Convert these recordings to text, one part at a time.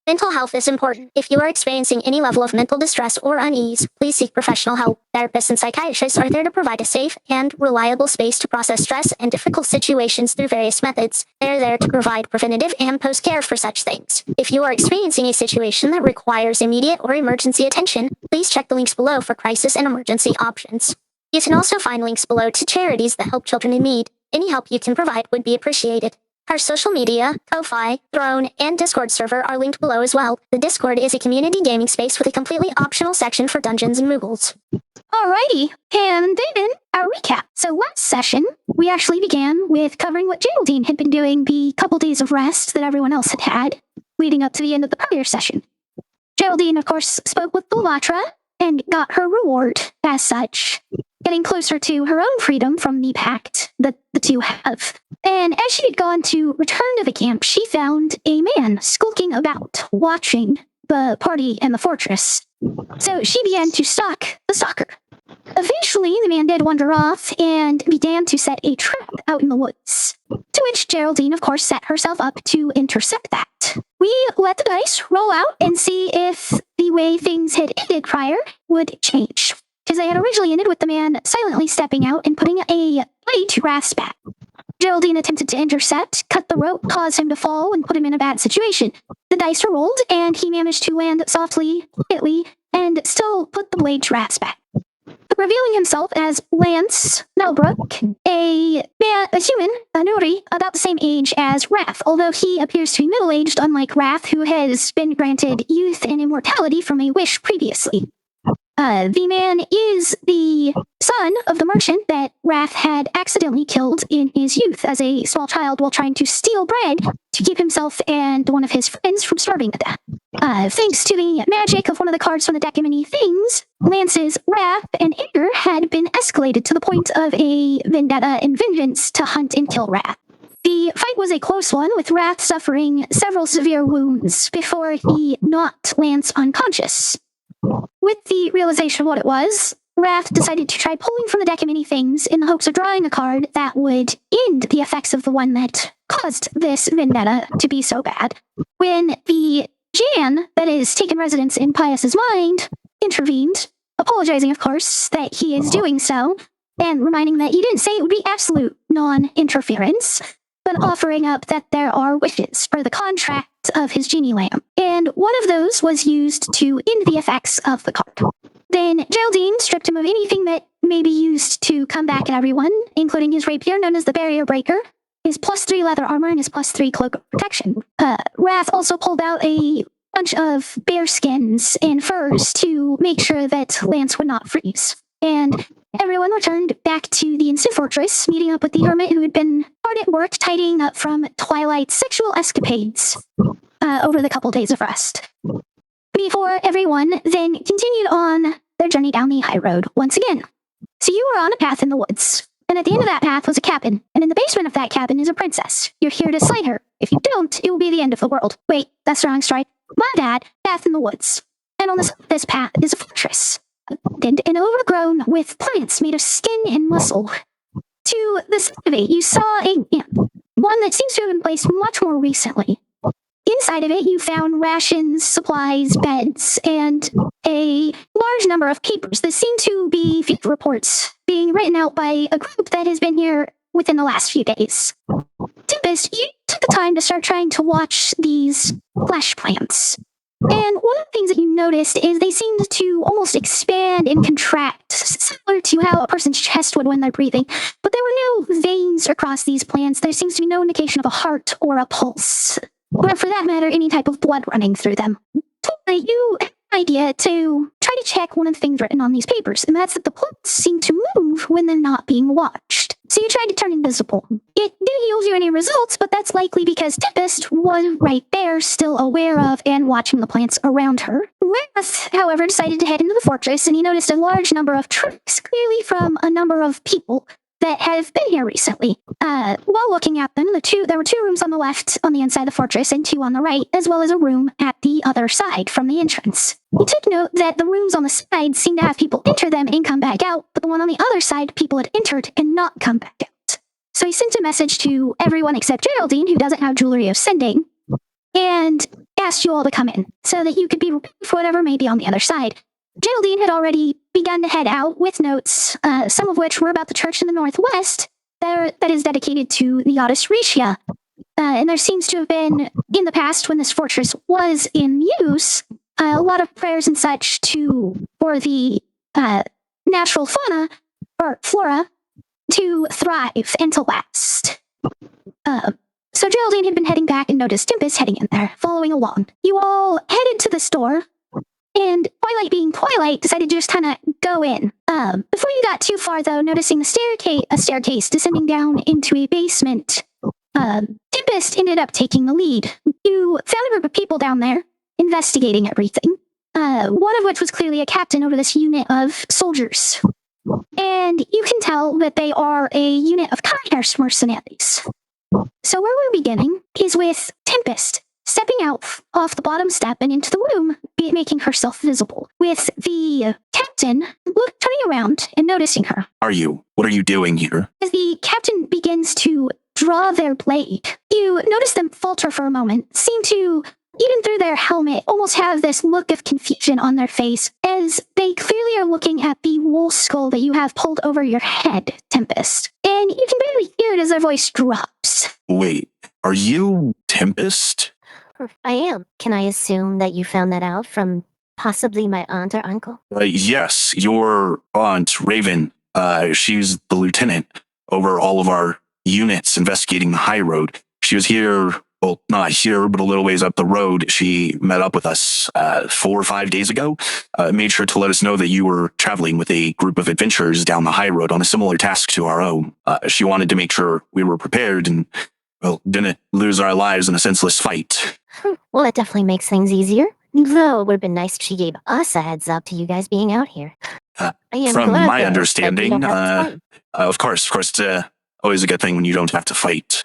Mental health is important. If you are experiencing any level of mental distress or unease, please seek professional help. Therapists and psychiatrists are there to provide a safe and reliable space to process stress and difficult situations through various methods. They are there to provide preventative and post-care for such things. If you are experiencing a situation that requires immediate or emergency attention, please check the links below for crisis and emergency options. You can also find links below to charities that help children in need. Any help you can provide would be appreciated. Our social media, Ko-Fi, Throne, and Discord server are linked below as well. The Discord is a community gaming space with a completely optional section for dungeons and moogles. Alrighty, and then our recap. So last session, we actually began with covering what Geraldine had been doing the couple days of rest that everyone else had had, leading up to the end of the prior session. Geraldine, of course, spoke with Lulatra and got her reward as such, getting closer to her own freedom from the pact that the two have. And as she had gone to return to the camp, she found a man skulking about, watching the party and the fortress. So she began to stalk the stalker. Eventually, the man did wander off and began to set a trap out in the woods, to which Geraldine, of course, set herself up to intercept that. We let the dice roll out and see if the way things had ended prior would change, because they had originally ended with the man silently stepping out and putting a blade to Rath's back. Geraldine attempted to intercept, cut the rope, cause him to fall, and put him in a bad situation. The dice were rolled, and he managed to land softly, quietly, and still put the blade to Rath's back. Revealing himself as Lance Nelbrook, a human, a Nuri, about the same age as Rath, although he appears to be middle-aged, unlike Rath, who has been granted youth and immortality from a wish previously. The man is the son of the merchant that Rath had accidentally killed in his youth as a small child while trying to steal bread to keep himself and one of his friends from starving to death. Thanks to the magic of one of the cards from the deck of many things, Lance's wrath and anger had been escalated to the point of a vendetta and vengeance to hunt and kill Rath. The fight was a close one, with Rath suffering several severe wounds before he knocked Lance unconscious. With the realization of what it was, Rath decided to try pulling from the deck of many things in the hopes of drawing a card that would end the effects of the one that caused this vendetta to be so bad. When the Jan that is taken residence in Pius's mind intervened, apologizing, of course, that he is doing so, and reminding that he didn't say it would be absolute non-interference, but offering up that there are wishes for the contract of his genie lamp, and one of those was used to end the effects of the card. Then Geraldine stripped him of anything that may be used to come back at everyone, including his rapier known as the Barrier Breaker, his +3 leather armor, and his +3 cloak of protection. Rath also pulled out a bunch of bear skins and furs to make sure that Lance would not freeze. And everyone returned back to the Instant Fortress, meeting up with the hermit who had been hard at work tidying up from Twilight's sexual escapades over the couple days of rest. Before everyone then continued on their journey down the high road once again. So you were on a path in the woods, and at the end of that path was a cabin, and in the basement of that cabin is a princess. You're here to slay her. If you don't, it will be the end of the world. Wait, that's the wrong story. My bad, path in the woods. And on this path is a fortress, and overgrown with plants made of skin and muscle. To the side of it, you saw a camp, one that seems to have been placed much more recently. Inside of it, you found rations, supplies, beds, and a large number of papers that seem to be field reports being written out by a group that has been here within the last few days. Tempest, you took the time to start trying to watch these flesh plants. And one of the things that you noticed is they seemed to almost expand and contract, similar to how a person's chest would when they're breathing. But there were no veins across these plants. There seems to be no indication of a heart or a pulse, or for that matter, any type of blood running through them. You had an idea to try to check one of the things written on these papers, and that's that the plants seem to move when they're not being watched. So you tried to turn invisible. It didn't yield you any results, but that's likely because Tempest was right there, still aware of and watching the plants around her. Rath, however, decided to head into the fortress, and he noticed a large number of tracks, clearly from a number of people that have been here recently. While looking at them, there were 2 rooms on the left on the inside of the fortress and 2 on the right, as well as a room at the other side from the entrance. He took note that the rooms on the side seemed to have people enter them and come back out, but the one on the other side, people had entered and not come back out. So he sent a message to everyone except Geraldine, who doesn't have jewelry of sending, and asked you all to come in so that you could be prepared for whatever may be on the other side. Geraldine had already begun to head out with notes, some of which were about the church in the northwest that is dedicated to the goddess Risha. And there seems to have been, in the past when this fortress was in use, a lot of prayers and such for the natural fauna, or flora, to thrive and to last. So Geraldine had been heading back and noticed Tempest heading in there, following along. You all headed to the store, and Twilight being Twilight, decided to just kind of go in. Before you got too far, though, noticing a staircase descending down into a basement, Tempest ended up taking the lead. You found a group of people down there, investigating everything. One of which was clearly a captain over this unit of soldiers. And you can tell that they are a unit of Keinherst mercenaries. So where we're beginning is with Tempest stepping out off the bottom step and into the room, making herself visible, with the captain turning around and noticing her. What are you doing here? As the captain begins to draw their blade, you notice them falter for a moment, seem to, even through their helmet, almost have this look of confusion on their face, as they clearly are looking at the wool skull that you have pulled over your head, Tempest. And you can barely hear it as their voice drops. Wait, are you Tempest? I am. Can I assume that you found that out from possibly my aunt or uncle? Yes, your aunt, Raven. She's the lieutenant over all of our units investigating the Highroad. She was here, well, not here, but a little ways up the road. She met up with us 4 or 5 days ago. Made sure to let us know that you were traveling with a group of adventurers down the Highroad on a similar task to our own. She wanted to make sure we were prepared and, well, didn't lose our lives in a senseless fight. Well, that definitely makes things easier. Though it would have been nice if she gave us a heads up to you guys being out here. From glad, my though, understanding, that you don't have to fight. of course, it's always a good thing when you don't have to fight.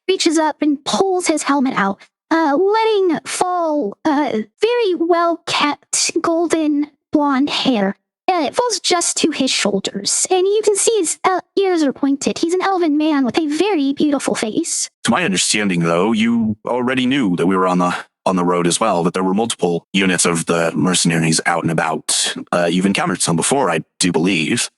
Reaches up and pulls his helmet out, letting fall very well-kept golden blonde hair. It falls just to his shoulders, and you can see his ears are pointed. He's an elven man with a very beautiful face. To my understanding, though, you already knew that we were on the road as well, that there were multiple units of the mercenaries out and about. You've encountered some before, I do believe.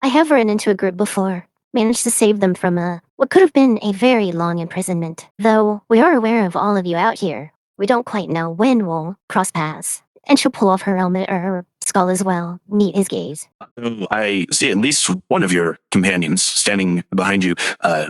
I have run into a group before. Managed to save them from what could have been a very long imprisonment. Though we are aware of all of you out here, we don't quite know when we'll cross paths. And she'll pull off her helmet or her skull as well, meet his gaze. I see at least one of your companions standing behind you.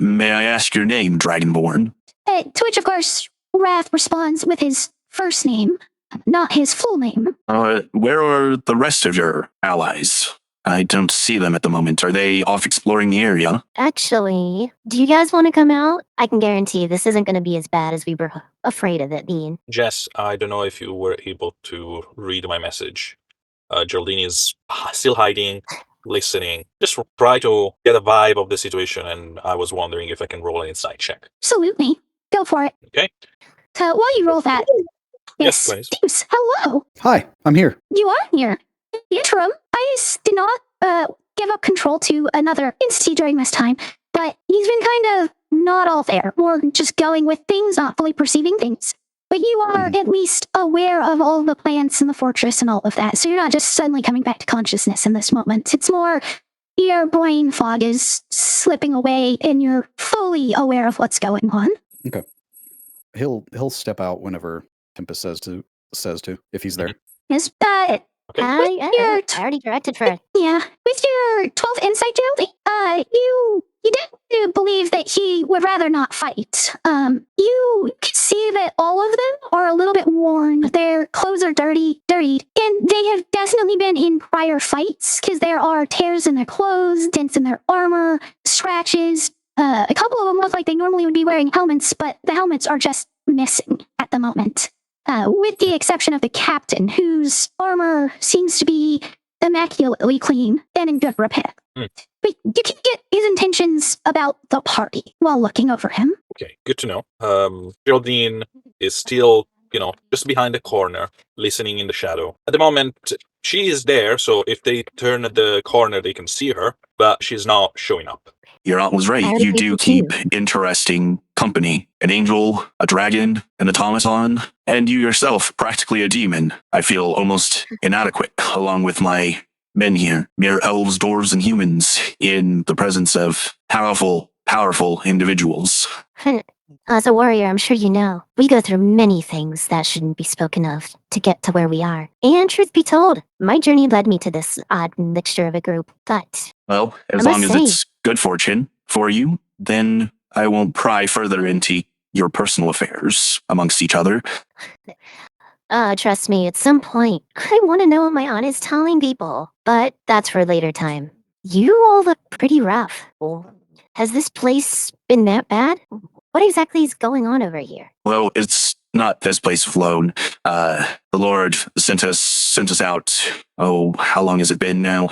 May I ask your name, Dragonborn? To which, of course, Wrath responds with his first name, not his full name. Where are the rest of your allies? I don't see them at the moment. Are they off exploring the area? Actually, do you guys want to come out? I can guarantee this isn't going to be as bad as we were afraid of it being. Jess, I don't know if you were able to read my message. Geraldine is still hiding, listening. Just try to get a vibe of the situation, and I was wondering if I can roll an insight check. Absolutely. Go for it. Okay. While you roll that, Yes, please. Deuce, hello. Hi, I'm here. You are here. In the interim, Ice did not give up control to another entity during this time, but he's been kind of not all there, more just going with things, not fully perceiving things. But you are at least aware of all the plants in the fortress and all of that, so you're not just suddenly coming back to consciousness in this moment. It's more your brain fog is slipping away and you're fully aware of what's going on. Okay. He'll step out whenever Tempest says to, if he's there. Yes, Okay. I already directed for it. yeah, with your 12 insight, Gerald, you did believe that he would rather not fight. You can see that all of them are a little bit worn. Their clothes are dirtied, and they have definitely been in prior fights, because there are tears in their clothes, dents in their armor, scratches. A couple of them look like they normally would be wearing helmets, but the helmets are just missing at the moment. With the exception of the captain, whose armor seems to be immaculately clean and in good repair. But you can get his intentions about the party while looking over him. Okay, good to know. Geraldine is still, just behind the corner, listening in the shadow. At the moment, She is there, so if they turn at the corner, they can see her, but she's not showing up. Your aunt was right. I would You agree do with you. keep interesting company. An angel, a dragon, an automaton, and you yourself, practically a demon. I feel almost inadequate, along with my men here, mere elves, dwarves, and humans, in the presence of powerful individuals. As a warrior, I'm sure you know, we go through many things that shouldn't be spoken of to get to where we are. And truth be told, my journey led me to this odd mixture of a group. But Well, as I must long as say- it's good fortune for you, then I won't pry further into your personal affairs amongst each other. trust me, at some point, I want to know what my aunt is telling people. But that's for a later time. You all look pretty rough. Has this place been that bad? What exactly is going on over here? Well, it's not this place alone. The Lord sent us out. Oh, how long has it been now?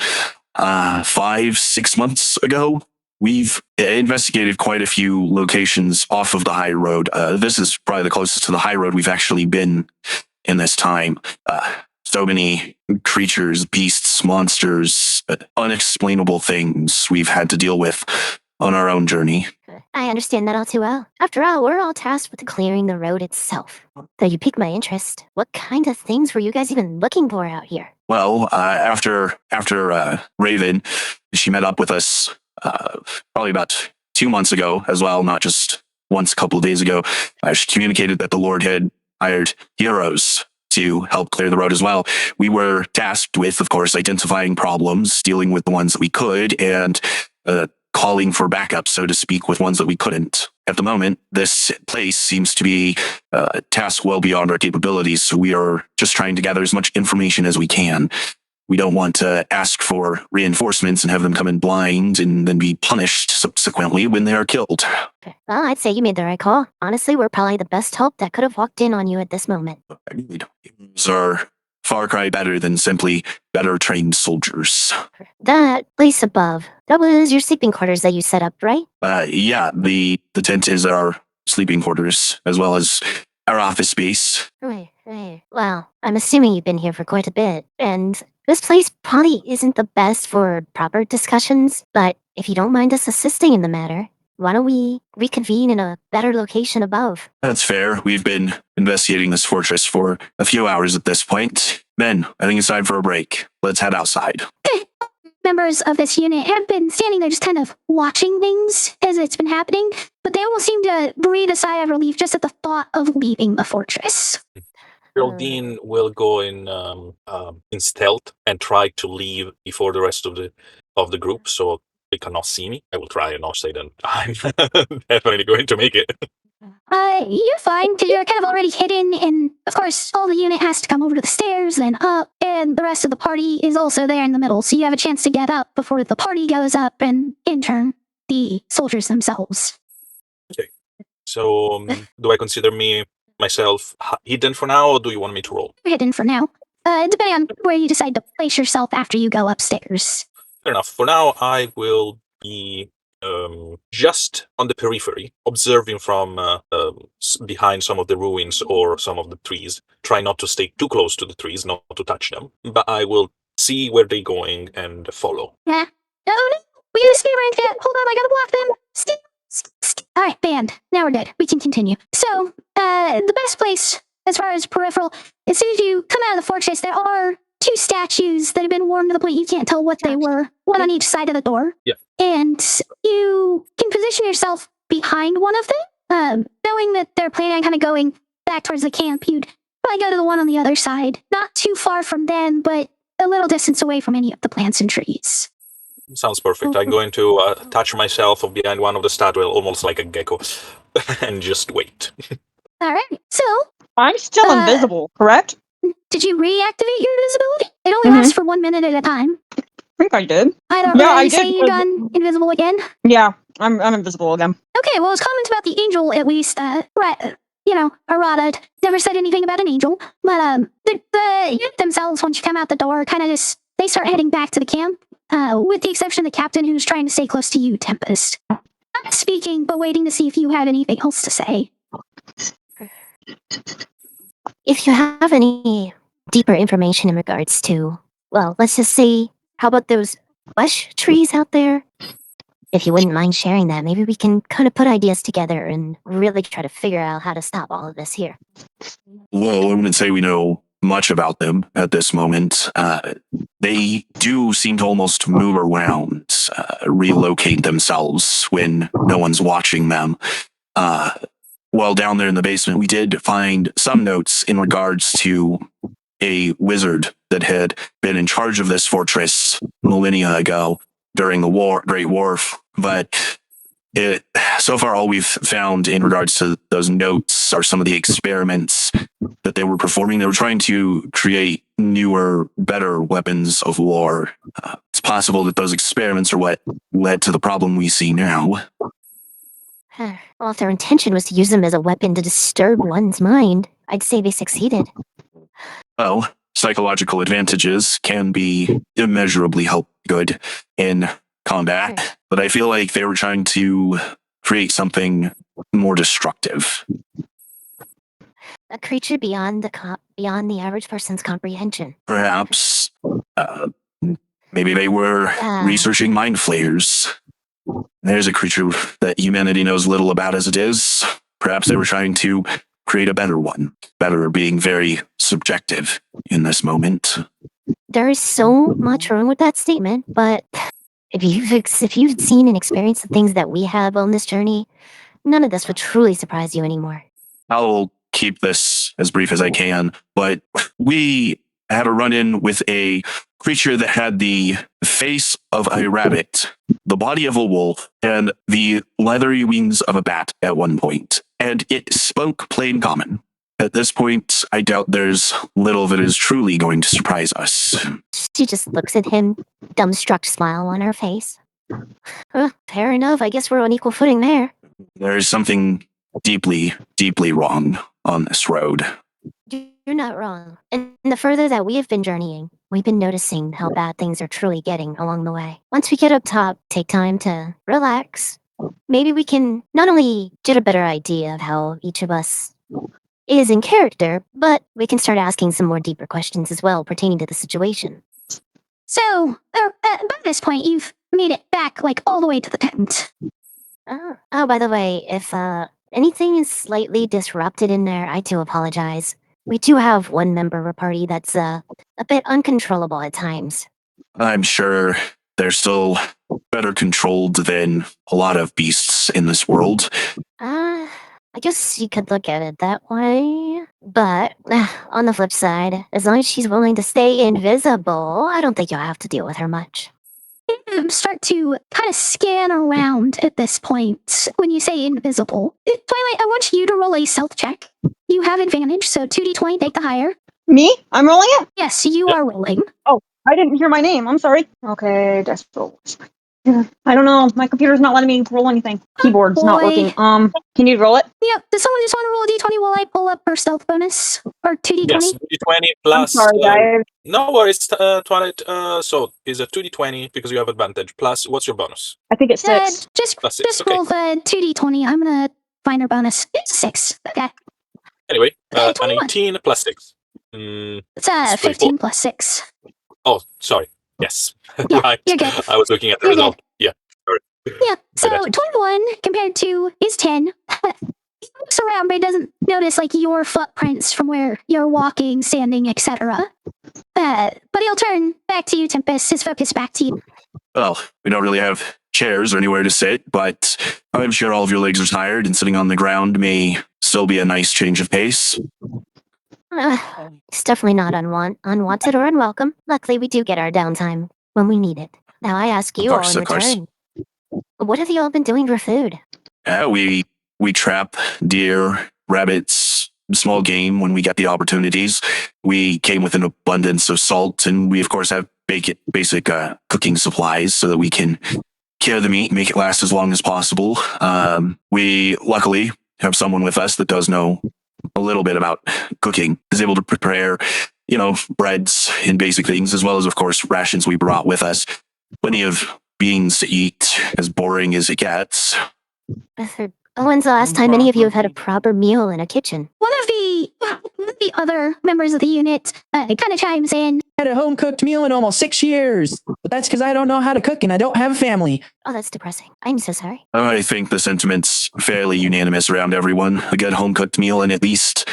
5-6 months ago. We've investigated quite a few locations off of the high road. This is probably the closest to the high road we've actually been in this time. So many creatures, beasts, monsters, unexplainable things we've had to deal with on our own journey. I understand that all too well. After all, we're all tasked with clearing the road itself. Though you piqued my interest. What kind of things were you guys even looking for out here? Well, after Raven, she met up with us probably about 2 months ago as well, not just once a couple of days ago. She communicated that the Lord had hired heroes to help clear the road as well. We were tasked with, of course, identifying problems, dealing with the ones that we could, and calling for backup, so to speak, with ones that we couldn't. At the moment, this place seems to be a task well beyond our capabilities, so we are just trying to gather as much information as we can. We don't want to ask for reinforcements and have them come in blind and then be punished subsequently when they are killed. Well, I'd say you made the right call. Honestly, we're probably the best help that could have walked in on you at this moment. These are far cry better than simply better trained soldiers. That place above, that was your sleeping quarters that you set up, right? Yeah, the tent is our sleeping quarters as well as our office space. Right. Well, I'm assuming you've been here for quite a bit, and this place probably isn't the best for proper discussions, but if you don't mind us assisting in the matter, why don't we reconvene in a better location above? That's fair. We've been investigating this fortress for a few hours at this point. Ben, I think it's time for a break. Let's head outside. Members of this unit have been standing there just kind of watching things as it's been happening, but they almost seem to breathe a sigh of relief just at the thought of leaving the fortress. Geraldine will go in stealth and try to leave before the rest of the group, so they cannot see me. I will try and not say that I'm definitely going to make it. You're fine, because you're kind of already hidden, and of course, all the unit has to come over to the stairs, then up, and the rest of the party is also there in the middle, so you have a chance to get up before the party goes up, and in turn, the soldiers themselves. Okay. So, do I consider myself hidden for now, or do you want me to roll? You're hidden for now. Depending on where you decide to place yourself after you go upstairs. Fair enough. For now, I will be just on the periphery, observing from behind some of the ruins or some of the trees. Try not to stay too close to the trees, not to touch them. But I will see where they're going and follow. Yeah. Oh no! We gotta stay right there. Hold on, I gotta block them. Alright, banned. Now we're good. We can continue. So, the best place, as far as peripheral, as soon as you come out of the fortress, there are 2 statues that have been worn to the point you can't tell what they were. One on each side of the door. Yeah. And you can position yourself behind one of them. Knowing that they're planning on kind of going back towards the camp, you'd probably go to the one on the other side. Not too far from them, but a little distance away from any of the plants and trees. Sounds perfect. I'm going to attach myself behind one of the statues, almost like a gecko, and just wait. Alright, so, I'm still invisible, correct? did you reactivate your invisibility? It only lasts for 1 minute at a time. I think I did. I don't Yeah, know. I You say did, you've but- gone invisible again? Yeah, I'm invisible again. Okay, well, his comments about the angel, at least, right, Arata never said anything about an angel, but, the unit themselves, once you come out the door, kind of just, they start heading back to the camp, with the exception of the captain who's trying to stay close to you, Tempest. Not speaking, but waiting to see if you had anything else to say. If you have any deeper information in regards to well, let's just say, how about those bush trees out there? If you wouldn't mind sharing that, maybe we can kind of put ideas together and really try to figure out how to stop all of this here. Well, I wouldn't say we know much about them at this moment. They do seem to almost move around, relocate themselves when no one's watching them. While down there in the basement, we did find some notes in regards to a wizard that had been in charge of this fortress millennia ago during the Great War. But so far, all we've found in regards to those notes are some of the experiments that they were performing. They were trying to create newer, better weapons of war. It's possible that those experiments are what led to the problem we see now. Well, if their intention was to use them as a weapon to disturb one's mind, I'd say they succeeded. Well, psychological advantages can be immeasurably good in combat, but I feel like they were trying to create something more destructive. A creature beyond the average person's comprehension. Perhaps, maybe they were researching mind flayers. There's a creature that humanity knows little about as it is. Perhaps they were trying to create a better one. Better being very subjective in this moment. There is so much wrong with that statement, but if you've seen and experienced the things that we have on this journey, none of this would truly surprise you anymore. I'll keep this as brief as I can, but we had a run-in with a creature that had the face of a rabbit, the body of a wolf, and the leathery wings of a bat at one point, and it spoke plain common. At this point, I doubt there's little that is truly going to surprise us. She just looks at him, dumbstruck smile on her face. Fair enough, I guess we're on equal footing there. There is something deeply, deeply wrong on this road. You're not wrong. And the further that we have been journeying, we've been noticing how bad things are truly getting along the way. Once we get up top, take time to relax. Maybe we can not only get a better idea of how each of us is in character, but we can start asking some more deeper questions as well pertaining to the situation. So, by this point, you've made it back, like, all the way to the tent. Oh, by the way, if anything is slightly disrupted in there, I do apologize. We do have one member of our party that's a bit uncontrollable at times. I'm sure they're still better controlled than a lot of beasts in this world. I guess you could look at it that way. But, on the flip side, as long as she's willing to stay invisible, I don't think you'll have to deal with her much. You start to kind of scan around at this point when you say invisible. Twilight, I want you to roll a stealth check. You have advantage, so 2d20, take the higher. Me? I'm rolling it? Yes, you are rolling. I didn't hear my name. I'm sorry. Okay, dice roll. I don't know. My computer's not letting me roll anything. Keyboard's not boy. working. Can you roll it? Yep, does someone just want to roll a d20 while I pull up her stealth bonus? Or 2d20? Yes, d20 I'm plus. sorry, guys. No worries, Twilight. So is a 2d20 because you have advantage. Plus, what's your bonus? I think it's 6. Just Plus 6, okay. roll 2d20. I'm gonna find her bonus. It's 6. Okay. Anyway, an 21. 18 plus 6. It's It's 15 plus 6. Oh, sorry. Yes. Yeah, Right. you're good. I was looking at the You're result. Yeah. Sorry. Yeah, so My bad. 21 compared to his 10. He looks around, but he doesn't notice, like, your footprints from where you're walking, standing, etc. But he'll turn back to you, Tempest, his focus back to you. Well, we don't really have chairs or anywhere to sit, but I'm sure all of your legs are tired, and sitting on the ground may still be a nice change of pace. It's definitely not unwanted or unwelcome. Luckily, we do get our downtime when we need it. Now I ask you all in Of course. return, what have you all been doing for food? We trap deer, rabbits, small game when we get the opportunities. We came with an abundance of salt, and we of course have basic cooking supplies so that we can cure the meat, make it last as long as possible. We luckily have someone with us that does know a little bit about cooking, is able to prepare, breads and basic things, as well as, of course, rations we brought with us. Plenty of beans to eat, as boring as it gets. When's the last time any of you have had a proper meal in a kitchen? One of the other members of the unit kind of chimes in. Had a home cooked meal in almost 6 years, but that's because I don't know how to cook and I don't have a family. Oh, that's depressing. I'm so sorry. I think the sentiment's fairly unanimous around everyone. A good home cooked meal in at least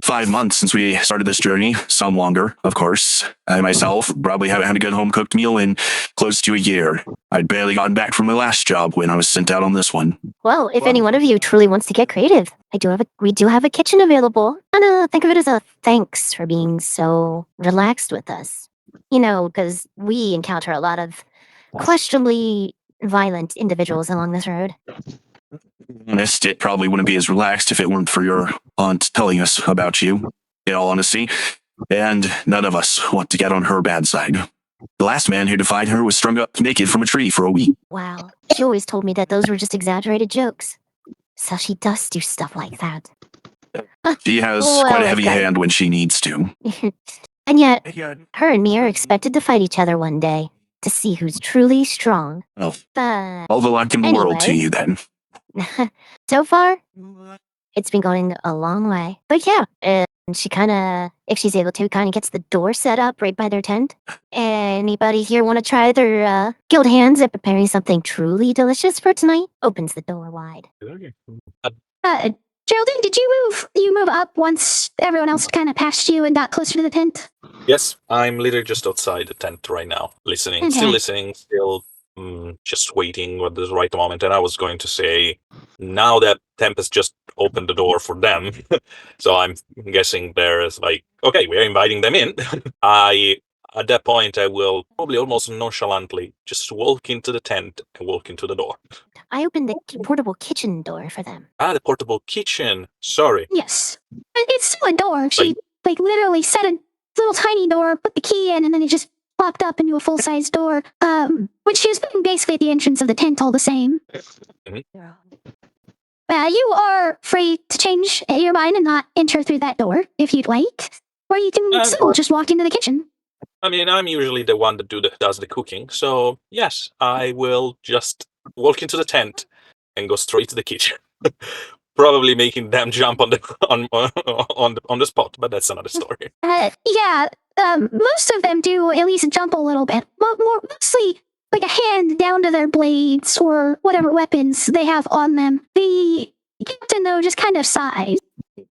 5 months since we started this journey. Some longer, of course. I myself probably haven't had a good home cooked meal in close to a year. I'd barely gotten back from my last job when I was sent out on this one. Well, if any one of you truly wants to get creative, we do have a kitchen available. And think of it as a thanks for being so relaxed with us. You know, because we encounter a lot of questionably violent individuals along this road. Honest, it probably wouldn't be as relaxed if it weren't for your aunt telling us about you, in all honesty. And none of us want to get on her bad side. The last man who defied her was strung up naked from a tree for a week. Wow. She always told me that those were just exaggerated jokes. So she does do stuff like that. She has Well, quite a heavy okay. hand when she needs to. And yet, her and me are expected to fight each other one day to see who's truly strong. Well, But all the luck in the world to Anyway. you then. so far, it's been going a long way. But yeah, and she kind of, if she's able to, kind of gets the door set up right by their tent. Anybody here want to try their guild hands at preparing something truly delicious for tonight? Opens the door wide. Geraldine, did you move up once everyone else kind of passed you and got closer to the tent? Yes, I'm literally just outside the tent right now, listening. Okay. Still listening, still just waiting for the right moment. And I was going to say, now that Tempest just opened the door for them, so I'm guessing there's like, okay, we're inviting them in. At that point, I will probably almost nonchalantly just walk into the tent and walk into the door. I opened the portable kitchen door for them. Ah, the portable kitchen. Sorry. Yes. It's still a door. She literally set a little tiny door, put the key in, and then it just popped up into a full-size door, which she was putting basically at the entrance of the tent all the same. You are free to change your mind and not enter through that door if you'd like. Or you can still just walk into the kitchen. I mean, I'm usually the one that does the cooking, so yes, I will just walk into the tent and go straight to the kitchen. Probably making them jump on the spot, but that's another story. Most of them do at least jump a little bit. Mostly like a hand down to their blades or whatever weapons they have on them. The captain, though, just kind of sighs.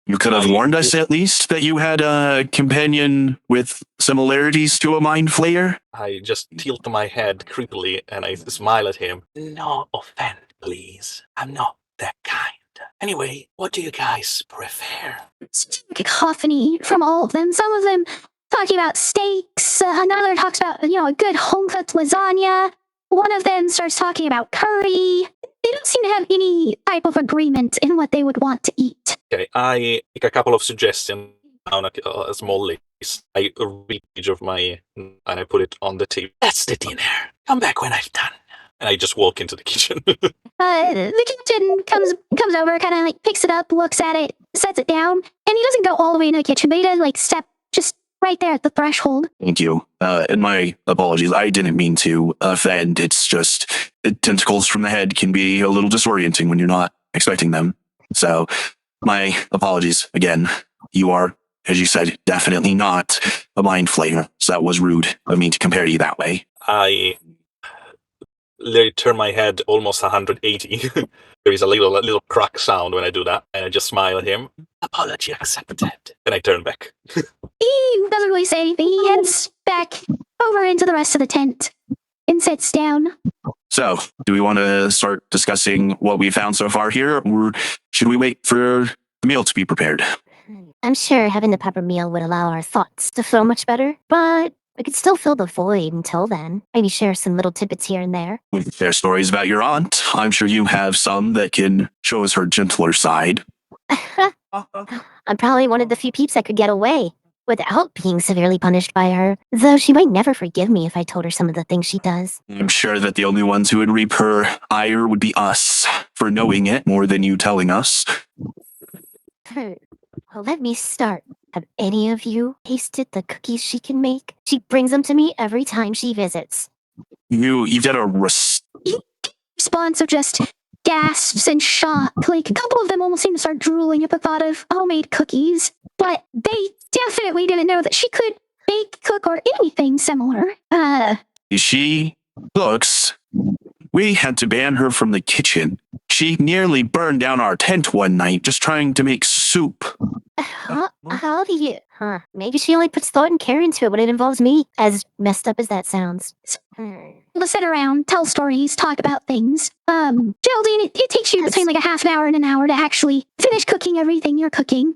You could have warned us at least that you had a companion with similarities to a mind flayer. I just tilt my head creepily and I smile at him. No offense, please. I'm not that kind. Anyway, what do you guys prefer? It's like a cacophony from all of them. Some of them talking about steaks. Another talks about, a good home-cooked lasagna. One of them starts talking about curry. They don't seem to have any type of agreement in what they would want to eat. Okay, I make a couple of suggestions down a small list. I read each of my and I put it on the table. That's the dinner. Come back when I've done. And I just walk into the kitchen. The captain comes over, kind of like picks it up, looks at it, sets it down, and he doesn't go all the way into the kitchen, but he does like step just right there at the threshold. Thank you. And my apologies. I didn't mean to offend. It's just tentacles from the head can be a little disorienting when you're not expecting them. So my apologies again. You are, as you said, definitely not a mind flayer. So that was rude of me to compare you that way. I literally turn my head almost 180. There is a little crack sound when I do that, and I just smile at him. Apology accepted. And I turn back. He doesn't really say anything. He heads back over into the rest of the tent and sits down. So, do we want to start discussing what we found so far here, or should we wait for the meal to be prepared? I'm sure having the proper meal would allow our thoughts to flow much better, but we could still fill the void until then. Maybe share some little tidbits here and there. We can share stories about your aunt. I'm sure you have some that can show us her gentler side. I'm probably one of the few peeps that could get away without being severely punished by her, though she might never forgive me if I told her some of the things she does. I'm sure that the only ones who would reap her ire would be us, for knowing it more than you telling us. Well, let me start. Have any of you tasted the cookies she can make? She brings them to me every time she visits. You get a Response of just gasps in shock. Like, a couple of them almost seem to start drooling at the thought of homemade cookies. But they definitely didn't know that she could bake, cook, or anything similar. She cooks. We had to ban her from the kitchen. She nearly burned down our tent one night just trying to make soup. How do you... Maybe she only puts thought and care into it when it involves me, as messed up as that sounds. To sit around, tell stories, talk about things. Geraldine, it takes you between like a half an hour and an hour to actually finish cooking everything you're cooking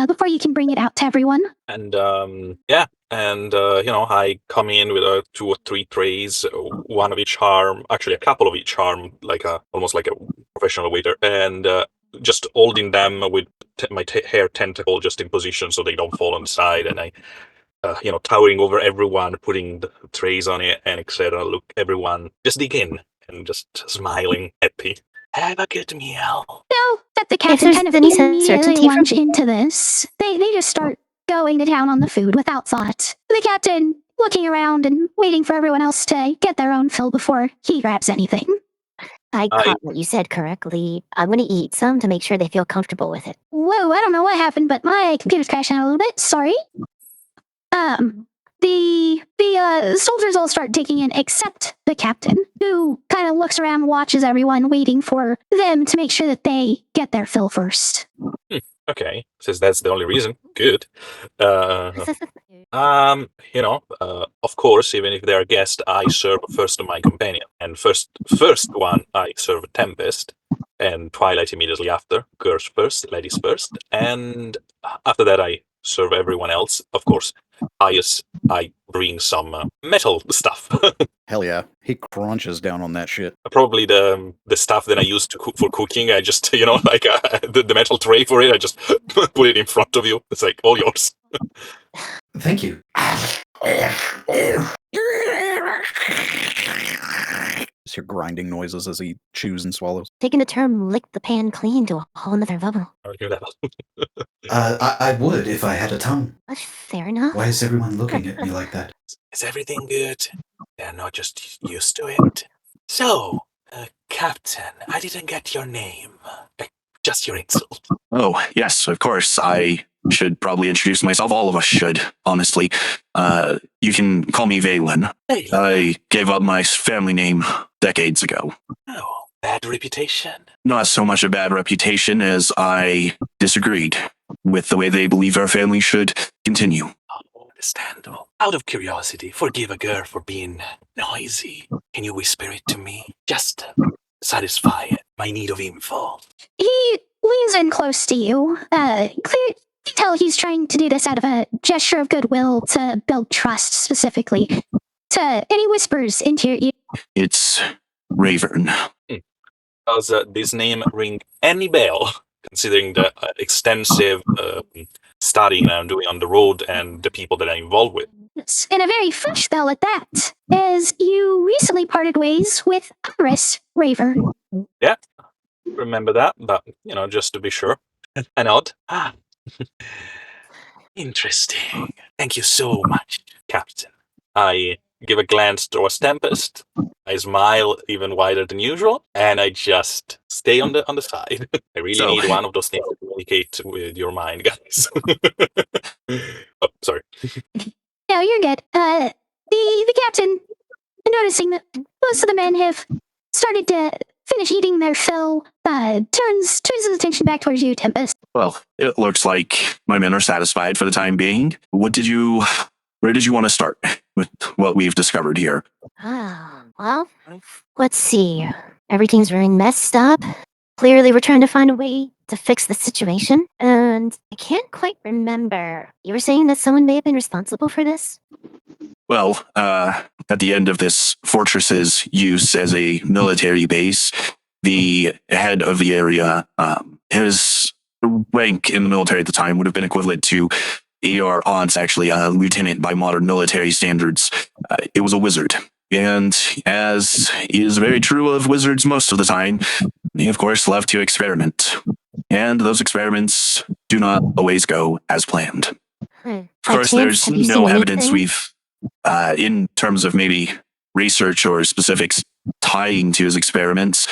before you can bring it out to everyone. And I come in with 2 or 3 trays, one of each arm, actually a couple of each arm, like almost like a professional waiter, and just holding them with my hair tentacle just in position so they don't fall on the side, and I, towering over everyone, putting the trays on it, and etc. Look, everyone, just dig in and just smiling, happy. Have a good meal. No, that the captain there's kind of any immediately certainty from- launch into this. They just start going to town on the food without thought. The captain looking around and waiting for everyone else to get their own fill before he grabs anything. I caught what you said correctly. I'm going to eat some to make sure they feel comfortable with it. Whoa, I don't know what happened, but my computer's crashing out a little bit. Sorry. The soldiers all start digging in except the captain, who kind of looks around, watches everyone, waiting for them to make sure that they get their fill first. Okay, since that's the only reason, good. Of course, even if they're guests, I serve first to my companion, and first one I serve Tempest, and Twilight immediately after. Girls first, ladies first, and after that I serve everyone else. Of course, I bring some metal stuff. Hell yeah. He crunches down on that shit. Probably the stuff that I use to cook for cooking. I just the metal tray for it. I just put it in front of you. It's like all yours. Thank you. Just hear grinding noises as he chews and swallows. Taking the term lick the pan clean to a whole nother level. I would if I had a tongue. Fair enough. Why is everyone looking at me like that? Is everything good? They're not just used to it. So, Captain, I didn't get your name. Just your insult. Oh, yes, of course. I should probably introduce myself. All of us should, honestly. You can call me Valen. I gave up my family name decades ago. Oh, bad reputation? Not so much a bad reputation as I disagreed with the way they believe our family should continue. Oh, understandable. Out of curiosity, forgive a girl for being noisy. Can you whisper it to me? Just to satisfy my need of info. He leans in close to you. You tell he's trying to do this out of a gesture of goodwill to build trust specifically. And he whispers into your ear. It's Raven. Does this name ring any bell, considering the extensive studying I'm doing on the road and the people that I'm involved with? And a very fresh bell at that, as you recently parted ways with Iris Raver. Yeah, remember that, but, just to be sure. I nod. Interesting. Thank you so much, Captain. I give a glance towards Tempest. I smile even wider than usual, and I just stay on the side. I really need one of those things to communicate with your mind, guys. Oh, sorry. No, you're good. The captain, noticing that most of the men have started to finish eating their fill, turns his attention back towards you, Tempest. Well, it looks like my men are satisfied for the time being. Where did you want to start with what we've discovered here? Well, let's see. Everything's very messed up. Clearly, we're trying to find a way to fix the situation, and I can't quite remember. You were saying that someone may have been responsible for this? Well, at the end of this fortress's use as a military base, the head of the area, his rank in the military at the time would have been equivalent to your aunt's, actually, a lieutenant by modern military standards. It was a wizard. And as is very true of wizards most of the time, they, of course, love to experiment. And those experiments do not always go as planned. Of course, there's no evidence we've, in terms of maybe research or specifics tying to his experiments,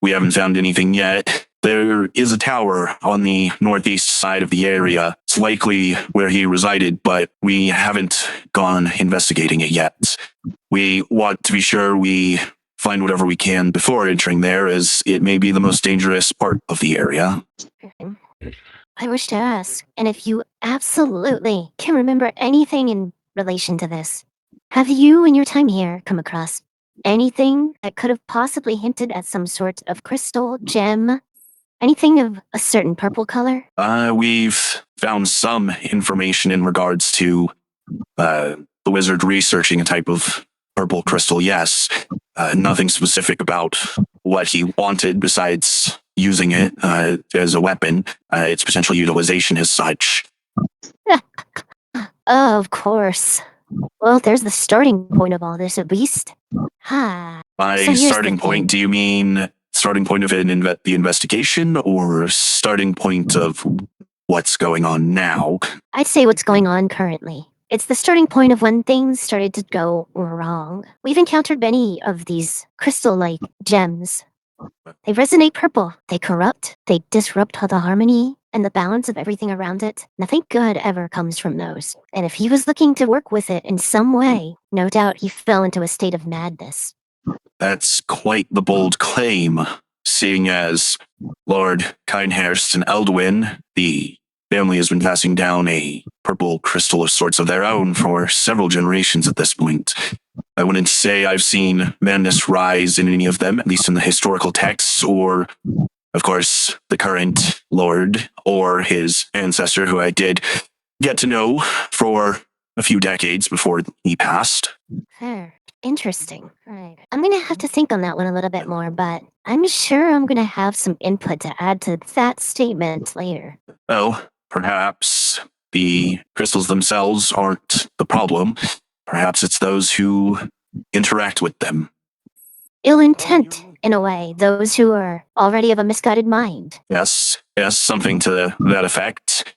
we haven't found anything yet. There is a tower on the northeast side of the area. It's likely where he resided, but we haven't gone investigating it yet. We want to be sure we find whatever we can before entering there, as it may be the most dangerous part of the area. I wish to ask, and if you absolutely can remember anything in relation to this, have you in your time here come across anything that could have possibly hinted at some sort of crystal, gem, anything of a certain purple color? We've found some information in regards to the wizard researching a type of purple crystal, yes. Nothing specific about what he wanted besides using it as a weapon, its potential utilization as such. Of course. Well, there's the starting point of all this, at least. Ha. By So here's the starting point, thing. do you mean starting point of the investigation, or starting point of what's going on now? I'd say what's going on currently. It's the starting point of when things started to go wrong. We've encountered many of these crystal-like gems. They resonate purple. They corrupt. They disrupt the harmony and the balance of everything around it. Nothing good ever comes from those. And if he was looking to work with it in some way, no doubt he fell into a state of madness. That's quite the bold claim, seeing as Lord Keinherst and Eldwin, the family has been passing down a purple crystal of sorts of their own for several generations at this point. I wouldn't say I've seen madness rise in any of them, at least in the historical texts, or, of course, the current Lord or his ancestor, who I did get to know for a few decades before he passed. Fair. Interesting. Right. I'm gonna have to think on that one a little bit more, but I'm sure I'm gonna have some input to add to that statement later. Well, perhaps the crystals themselves aren't the problem. Perhaps it's those who interact with them. Ill intent, in a way, those who are already of a misguided mind. Yes, something to that effect.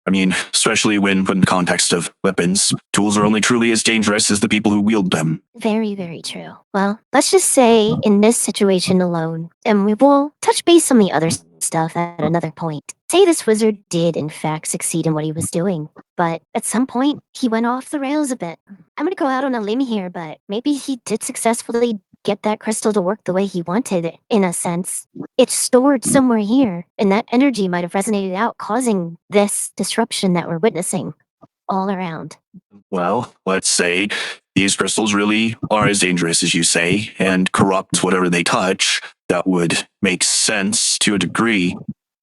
I mean, especially when put in the context of weapons, tools are only truly as dangerous as the people who wield them. Very, very true. Well, let's just say in this situation alone, and we will touch base on the other stuff at another point. Say this wizard did, in fact, succeed in what he was doing, but at some point, he went off the rails a bit. I'm gonna go out on a limb here, but maybe he did successfully get that crystal to work the way he wanted, in a sense. It's stored somewhere here, and that energy might have resonated out, causing this disruption that we're witnessing all around. Well, let's say these crystals really are as dangerous as you say, and corrupt whatever they touch. That would make sense to a degree,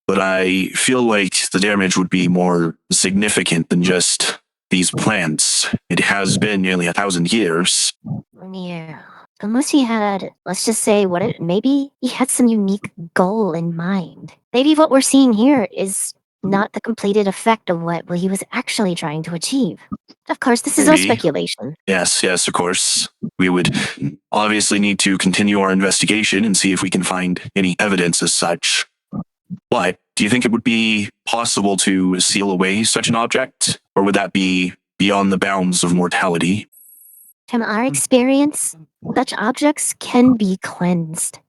but I feel like the damage would be more significant than just these plants. It has been nearly 1,000 years. Yeah. Unless he had, let's just say, maybe he had some unique goal in mind. Maybe what we're seeing here is not the completed effect of what he was actually trying to achieve. Of course, this is all Maybe. speculation. Yes, of course. We would obviously need to continue our investigation and see if we can find any evidence as such. But do you think it would be possible to seal away such an object? Or would that be beyond the bounds of mortality? From our experience, such objects can be cleansed,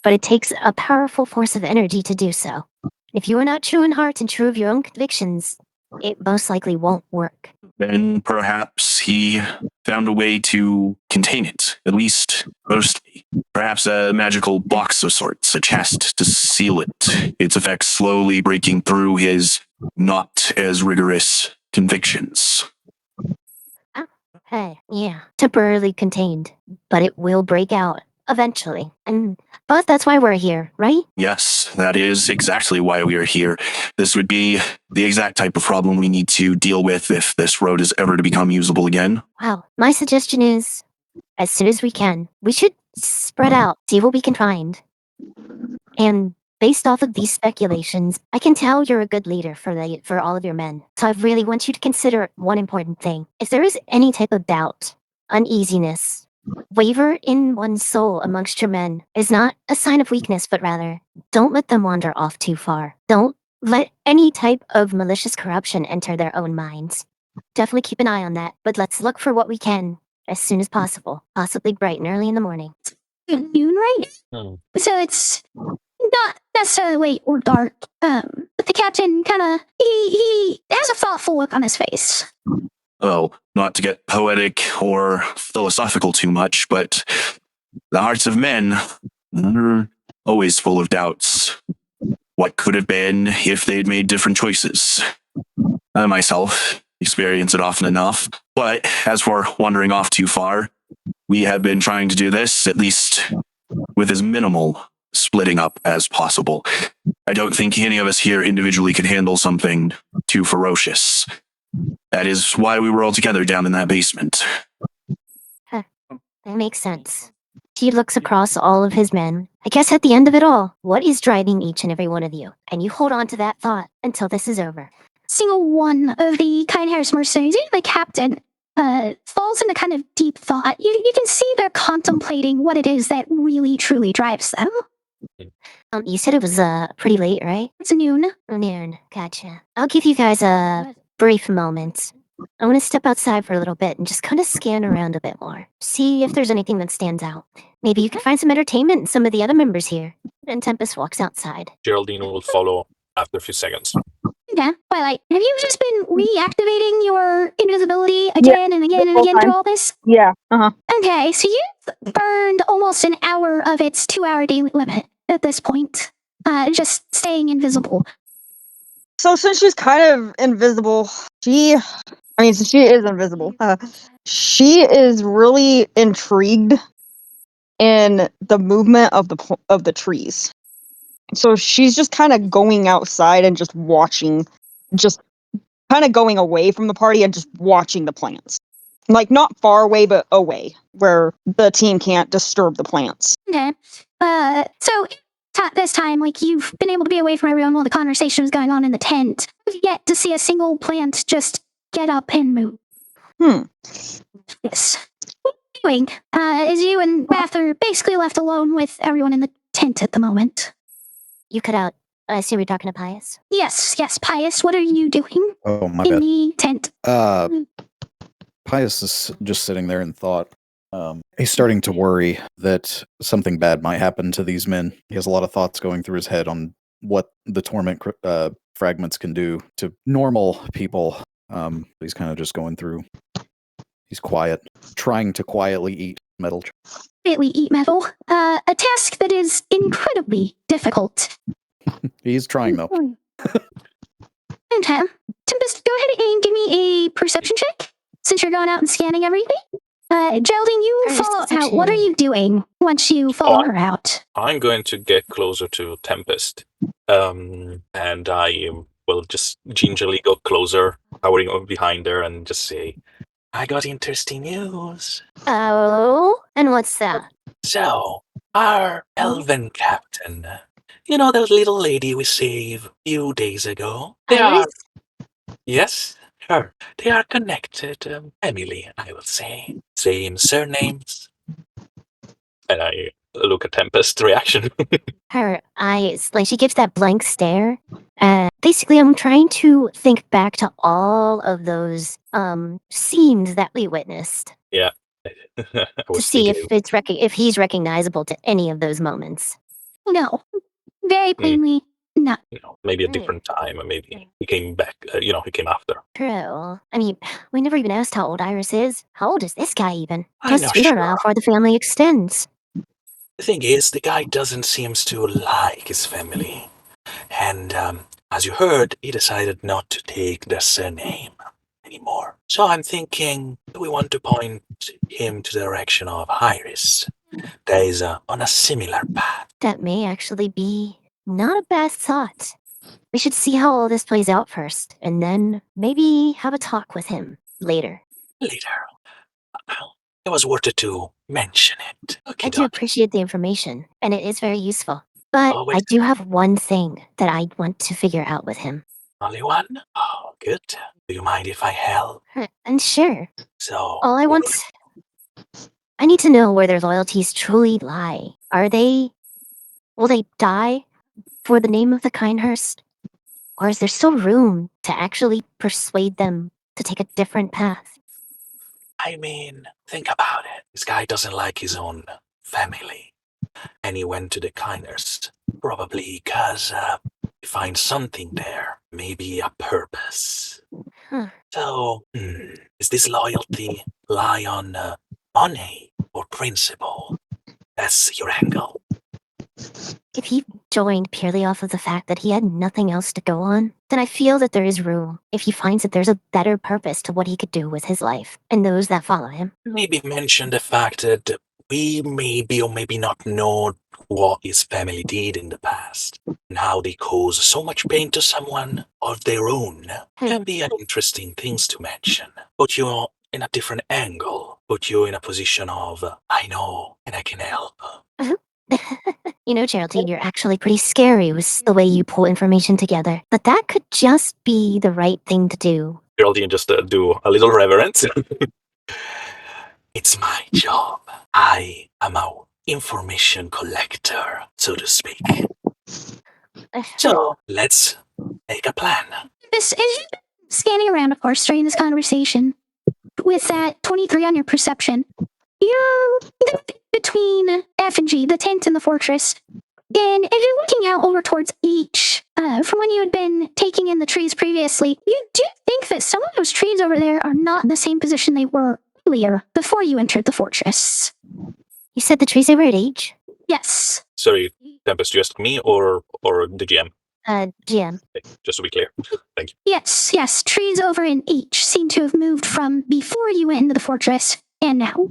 but it takes a powerful force of energy to do so. If you are not true in heart and true of your own convictions, it most likely won't work. Then perhaps he found a way to contain it, at least mostly. Perhaps a magical box of sorts, a chest to seal it, its effects slowly breaking through his not as rigorous convictions. Hey, yeah, temporarily contained, but it will break out eventually. But that's why we're here, right? Yes, that is exactly why we are here. This would be the exact type of problem we need to deal with if this road is ever to become usable again. Wow. My suggestion is, as soon as we can, we should spread out, see what we can find. And based off of these speculations, I can tell you're a good leader for all of your men. So I really want you to consider one important thing. If there is any type of doubt, uneasiness, waver in one's soul amongst your men is not a sign of weakness, but rather, don't let them wander off too far. Don't let any type of malicious corruption enter their own minds. Definitely keep an eye on that, but let's look for what we can as soon as possible, possibly bright and early in the morning. noon right now. Hmm. So it's not necessarily late or dark. But the captain kind of he has a thoughtful look on his face. Oh, not to get poetic or philosophical too much, but the hearts of men are always full of doubts. What could have been if they'd made different choices? I myself experience it often enough, but as for wandering off too far, we have been trying to do this, at least with as minimal splitting up as possible. I don't think any of us here individually could handle something too ferocious. That is why we were all together down in that basement. That makes sense. He looks across all of his men. I guess at the end of it all, what is driving each and every one of you? And you hold on to that thought until this is over. Single one of the Keinherst mercenaries, even the captain, falls into kind of deep thought. You can see they're contemplating what it is that really, truly drives them. You said it was pretty late, right? It's noon. Noon. Gotcha. I'll give you guys a brief moment. I want to step outside for a little bit and just kind of scan around a bit more. See if there's anything that stands out. Maybe you can find some entertainment in some of the other members here. And Tempest walks outside. Geraldine will follow after a few seconds. Okay. Twilight, have you just been reactivating your invisibility again and again and again through all this? Yeah. Okay, so you've burned almost an hour of its 2-hour daily limit at this point. Just staying invisible. So since she's kind of invisible, since she is invisible, she is really intrigued in the movement of the trees. So she's just kind of going outside and just watching, just kind of going away from the party and just watching the plants. Like, not far away, but away, where the team can't disturb the plants. Okay. So this time, like, you've been able to be away from everyone while the conversation was going on in the tent. You've yet to see a single plant just get up and move. Yes. Anyway, as you and Bath are basically left alone with everyone in the tent at the moment. You cut out. I assume you're talking to Pius? Yes, Pius, what are you doing Oh, my in bad. the tent? Pius is just sitting there in thought. He's starting to worry that something bad might happen to these men. He has a lot of thoughts going through his head on what the torment fragments can do to normal people. He's kind of just going through. He's quiet, trying to quietly eat metal. Quietly eat metal. A task that is incredibly difficult. He's trying, though. Okay. Tempest, go ahead and give me a perception check, since you're going out and scanning everything. Geraldine, you follow out. What are you doing once you follow her out? I'm going to get closer to Tempest. And I will just gingerly go closer, towering behind her, and just say, I got interesting news. Oh? And what's that? So, our elven captain, you know that little lady we saved a few days ago? Yes, her. They are connected, family, I would say. Same surnames. And I look at Tempest's reaction. Her eyes, like, she gives that blank stare. Basically, I'm trying to think back to all of those scenes that we witnessed. Yeah. To see if he's recognizable to any of those moments. No. Very plainly, not. Maybe a different time, or maybe he came back, he came after. True. I mean, we never even asked how old Iris is. How old is this guy even? I'm Plus, not we don't know sure. how far the family extends. The thing is, the guy doesn't seem to like his family. And, as you heard, he decided not to take their surname anymore. So I'm thinking we want to point him to the direction of Iris. That is on a similar path. That may actually be not a bad thought. We should see how all this plays out first, and then maybe have a talk with him later. It was worth it to mention it. I do appreciate the information, and it is very useful. But I do have one thing that I want to figure out with him. Only one? Oh, good. Do you mind if I help? And sure. So, All I need to know where their loyalties truly lie. Will they die for the name of the Keinherst? Or is there still room to actually persuade them to take a different path? I mean, think about it. This guy doesn't like his own family. and he went to the Keinherst. Probably because he finds something there, maybe a purpose. Huh. So, is this loyalty lie on money or principle? That's your angle. If he joined purely off of the fact that he had nothing else to go on, then I feel that there is room if he finds that there's a better purpose to what he could do with his life and those that follow him. Maybe mention the fact that we maybe or maybe not know what his family did in the past and how they cause so much pain to someone of their own. Can be an interesting things to mention. Put you in a different angle. Put you in a position of, I know and I can help. You know, Geraldine, you're actually pretty scary with the way you pull information together. But that could just be the right thing to do. Geraldine just do a little reverence. It's my job. I am a information collector, so to speak. So let's make a plan. As you've been scanning around, of course, during this conversation, with that 23 on your perception, you're between F and G, the tent and the fortress. And as you're looking out over towards H, from when you had been taking in the trees previously, you do think that some of those trees over there are not in the same position they were earlier, before you entered the fortress. You said the trees they were at H? Yes. Sorry, Tempest, you asked me or the GM? GM. Okay, just to be clear. Thank you. Yes. Trees over in H seem to have moved from before you went into the fortress and now.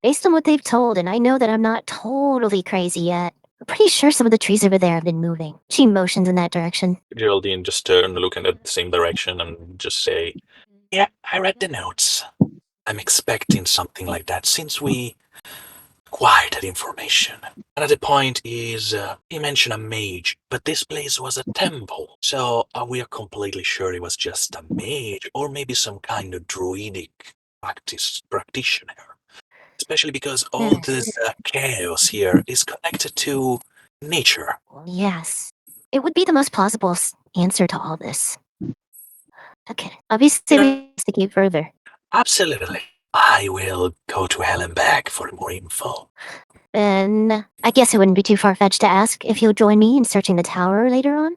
Based on what they've told, and I know that I'm not totally crazy yet, I'm pretty sure some of the trees over there have been moving. She motions in that direction. Geraldine just turn, looking at the same direction, and just say, yeah, I read the notes. I'm expecting something like that since we acquired that information. Another point is, he mentioned a mage, but this place was a temple. So are we completely sure it was just a mage, or maybe some kind of druidic practitioner? Especially because all this chaos here is connected to nature. Yes. It would be the most plausible answer to all this. Okay. Obviously, we investigate further. Absolutely. I will go to hell and back for more info. Then I guess it wouldn't be too far-fetched to ask if you'll join me in searching the tower later on.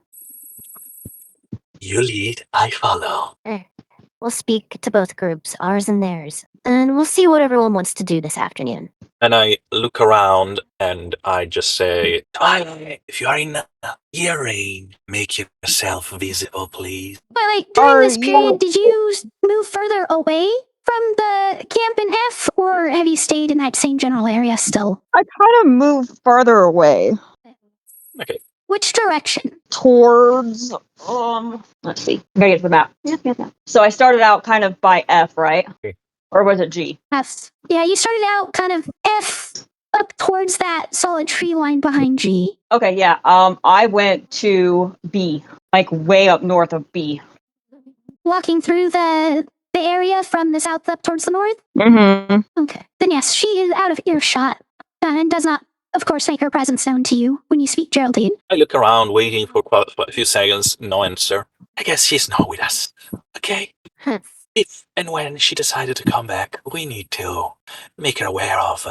You lead, I follow. We'll speak to both groups, ours and theirs, and we'll see what everyone wants to do this afternoon. And I look around and I just say, Twilight, if you are in ear range, make yourself visible, please. But during this period, did you move further away from the camp in F, or have you stayed in that same general area still? I kind of moved farther away. Okay. Which direction? Towards, let's see. I gotta get to the map. Yeah. So I started out kind of by F, right? Okay. Or was it G? F. Yeah, you started out kind of F up towards that solid tree line behind G. Okay, yeah. I went to B, like way up north of B. Walking through the area from the south up towards the north? Mm-hmm. Okay. Then yes, she is out of earshot and does not, of course, make her presence known to you when you speak, Geraldine. I look around, waiting for quite a few seconds, no answer. I guess she's not with us. Okay? If and when she decided to come back, we need to make her aware of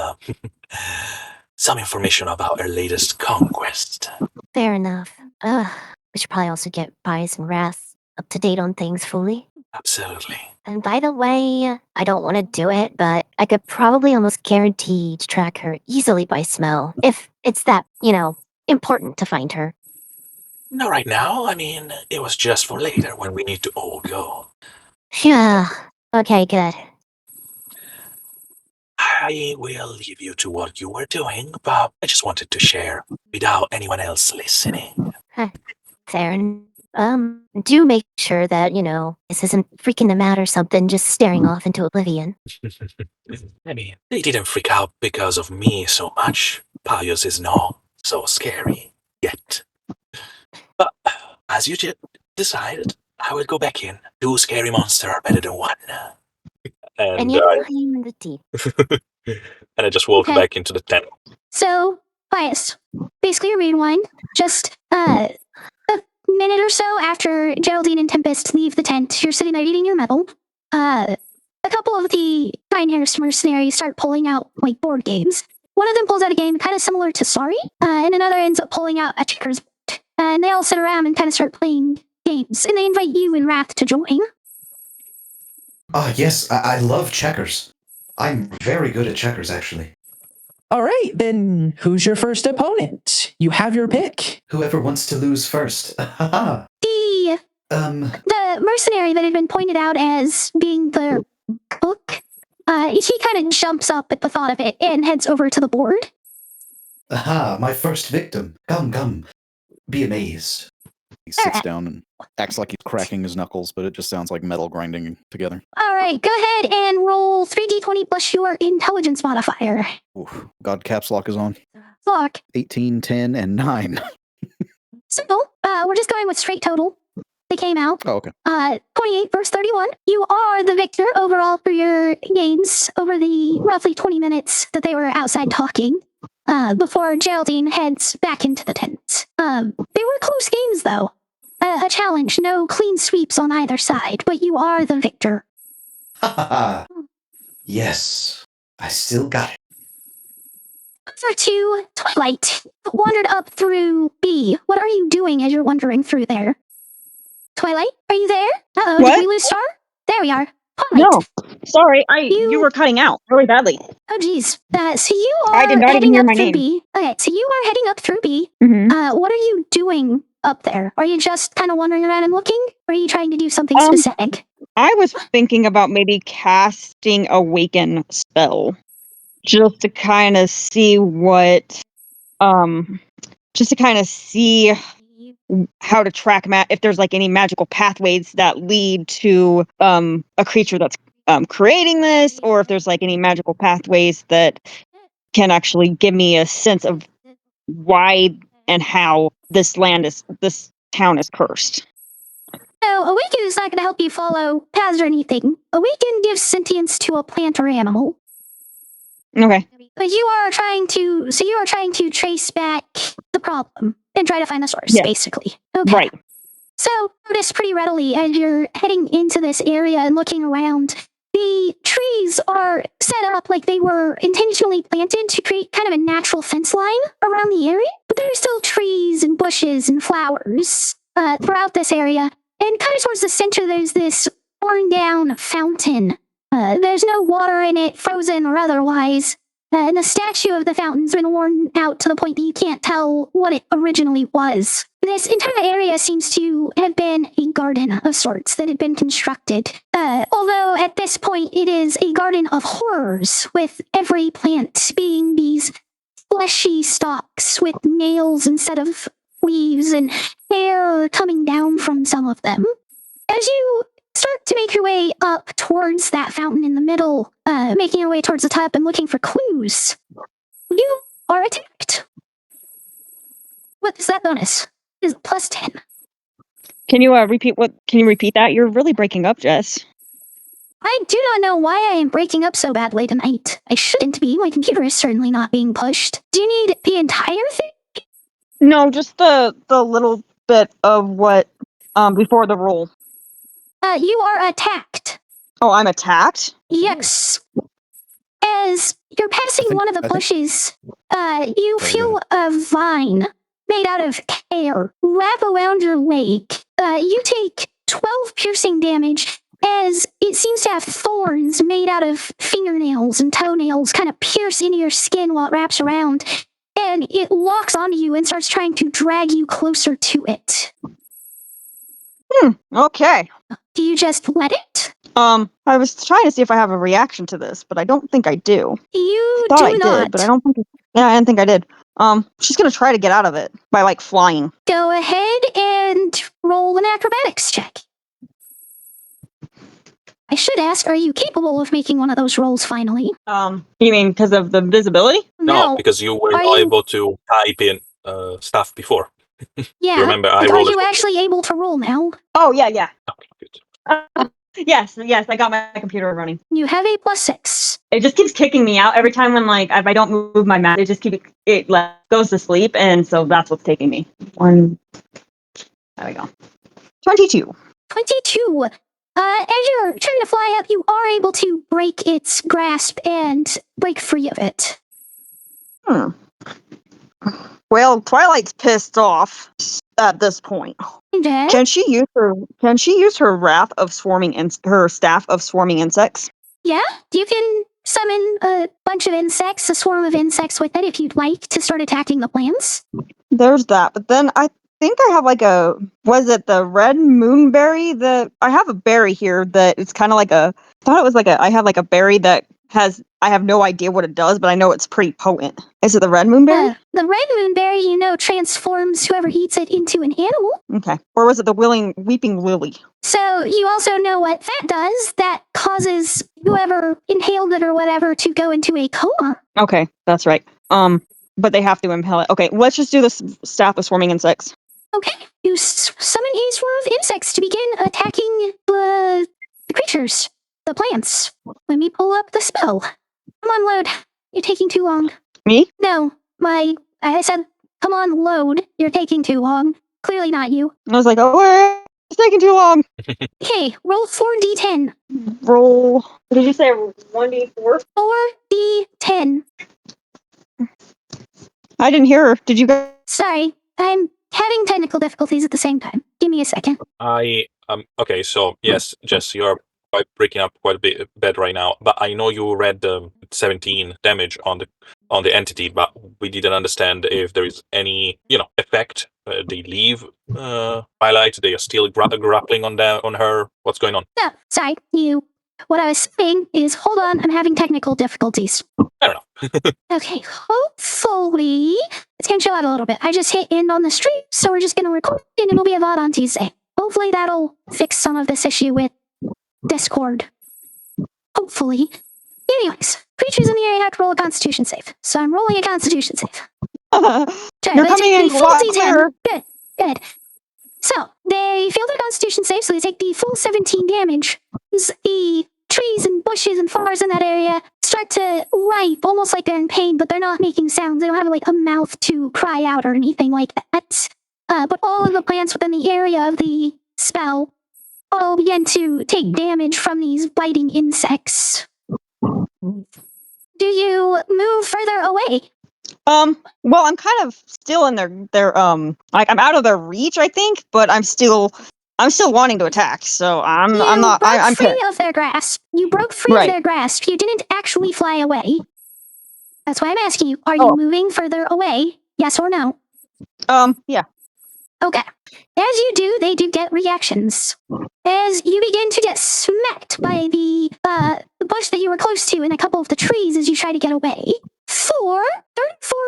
some information about her latest conquest. Fair enough. We should probably also get Bias and Wrath up to date on things fully. Absolutely. And by the way, I don't want to do it, but I could probably almost guarantee to track her easily by smell, if it's that, important to find her. Not right now. I mean, it was just for later when we need to all go. Yeah. Okay, good. I will leave you to what you were doing, but I just wanted to share without anyone else listening. Fair. Do make sure that, this isn't freaking them out or something, just staring off into oblivion. I mean, they didn't freak out because of me so much. Pius is not so scary yet. But as you decided, I will go back in. 2 scary monsters are better than 1. And you're in the deep. And I just walk back into the tent. So, Bias, basically your main one, just a minute or so after Geraldine and Tempest leave the tent, you're sitting there eating your metal. a couple of the Keinherst mercenaries start pulling out like board games. One of them pulls out a game kind of similar to Sorry, and another ends up pulling out a checkers board. And they all sit around and kind of start playing games, and they invite you and Wrath to join. Yes, I love checkers. I'm very good at checkers, actually. All right, then who's your first opponent? You have your pick. Whoever wants to lose first. Haha. The mercenary that had been pointed out as being the cook, he kind of jumps up at the thought of it and heads over to the board. Aha, my first victim. Come. Be amazed. He sits down and acts like he's cracking his knuckles, but it just sounds like metal grinding together. All right, go ahead and roll 3d20 plus your intelligence modifier. Oof. God caps lock is on. Look, 18, 10, and 9. simple. We're just going with straight total. They came out. Oh, okay. 28 verse 31. You are the victor overall for your games over the roughly 20 minutes that they were outside talking. Before Geraldine heads back into the tent. They were close games, though. A challenge, no clean sweeps on either side, but you are the victor. Ha. Yes, I still got it. Over to Twilight. Wandered up through B. What are you doing as you're wandering through there? Twilight, are you there? Uh-oh, What? did we lose Star? There we are. Twilight. No, sorry, you were cutting out really badly. Oh, geez. So you are I did not heading even hear up my through name. B. Okay, so you are heading up through B. Mm-hmm. What are you doing up there? Are you just kind of wandering around and looking? Or are you trying to do something Um, specific? I was thinking about maybe casting Awaken spell, just to kind of see what, just to kind of see how to track if there's like any magical pathways that lead to a creature that's creating this, or if there's like any magical pathways that can actually give me a sense of why and how this town is cursed. So, Awaken is not going to help you follow paths or anything. Awaken gives sentience to a plant or animal. Okay. But you are trying to trace back the problem and try to find the source, Yes. basically. Okay. Right. So, notice pretty readily as you're heading into this area and looking around, the trees are set up like they were intentionally planted to create kind of a natural fence line around the area. But there are still trees and bushes and flowers throughout this area. And kind of towards the center, there's this worn down fountain. There's no water in it, frozen or otherwise. And the statue of the fountain's been worn out to the point that you can't tell what it originally was. This entire area seems to have been a garden of sorts that had been constructed. Although at this point it is a garden of horrors, with every plant being these fleshy stalks with nails instead of leaves and hair coming down from some of them. As you start to make your way up towards that fountain in the middle, making your way towards the top and looking for clues, you are attacked. What is that bonus? It is plus 10. Can you repeat that? You're really breaking up, Jess. I do not know why I am breaking up so badly tonight. I shouldn't be. My computer is certainly not being pushed. Do you need the entire thing? No, just the little bit of what before the roll. You are attacked. Oh, I'm attacked? Yes. As you're passing one of the bushes, you feel a vine made out of hair wrap around your leg. You take 12 piercing damage as it seems to have thorns made out of fingernails and toenails kind of pierce into your skin while it wraps around, and it locks onto you and starts trying to drag you closer to it. Okay. Do you just let it? I was trying to see if I have a reaction to this, but I don't think I do. You Thought do I not. did, but I don't think. Yeah, I didn't think I did. She's gonna try to get out of it by like flying. Go ahead and roll an acrobatics check. I should ask, are you capable of making one of those rolls finally? You mean because of the visibility? No, because you were Are not you- able to type in stuff before. Yeah. Remember, I Are rolled you it. actually able to roll now? Oh yeah. Okay, good. Yes, I got my computer running. You have a +6. It just keeps kicking me out every time when if I don't move my mouse, it goes to sleep, and so that's what's taking me. There we go. 22. 22. as you're trying to fly up, you are able to break its grasp and break free of it. Well, Twilight's pissed off at this point. Okay. Can she use her wrath of her staff of swarming insects? Yeah, you can summon a bunch of insects, a swarm of insects with it if you'd like to start attacking the plants. There's that, but then I think I have like was it the red moonberry that I have a berry here that it's kind of like I have like a berry that I have no idea what it does, but I know it's pretty potent. Is it the red moonberry? The red moonberry, transforms whoever eats it into an animal. Okay. Or was it the weeping lily? So you also know what that does. That causes whoever inhaled it or whatever to go into a coma. Okay, that's right. But they have to impale it. Okay, let's just do the staff of swarming insects. Okay, you summon a swarm of insects to begin attacking the creatures, the plants. Let me pull up the spell. Come on, load. You're taking too long. Me? No, I said, come on, load. You're taking too long. Clearly not you. I was like, oh, it's taking too long. Okay, roll 4d10. Roll. What did you say? 1d4? 4d10. I didn't hear her. Did you guys? Sorry, I'm having technical difficulties at the same time. Give me a second. Okay, so yes, Jess, you're breaking up quite a bit right now, but I know you read 17 damage on the entity, but we didn't understand if there is any effect. They leave Twilight. They are still grappling on her. What's going on? No, sorry, what I was saying is, hold on, I'm having technical difficulties. I don't know. Okay, hopefully it's gonna chill out a little bit. I just hit end on the stream, so we're just gonna record and it'll be a VOD on Tuesday. Hopefully that'll fix some of this issue with Discord. Hopefully. Anyways, creatures in the area have to roll a Constitution save, so I'm rolling a Constitution save. You're coming in full loud D10. clear. Good. So, they failed their Constitution save, so they take the full 17 damage. The trees and bushes and flowers in that area start to ripe, almost like they're in pain, but they're not making sounds. They don't have like a mouth to cry out or anything like that. But all of the plants within the area of the spell all begin to take damage from these biting insects. Do you move further away? Well, I'm kind of still in their like I'm out of their reach, I think, but I'm still wanting to attack. So I'm not. I'm free of their grasp. You broke free of their grasp. You didn't actually fly away. That's why I'm asking you. Are you moving further away? Yes or no? Yeah. Okay. As you do, they do get reactions. As you begin to get smacked by the bush that you were close to and a couple of the trees as you try to get away. 34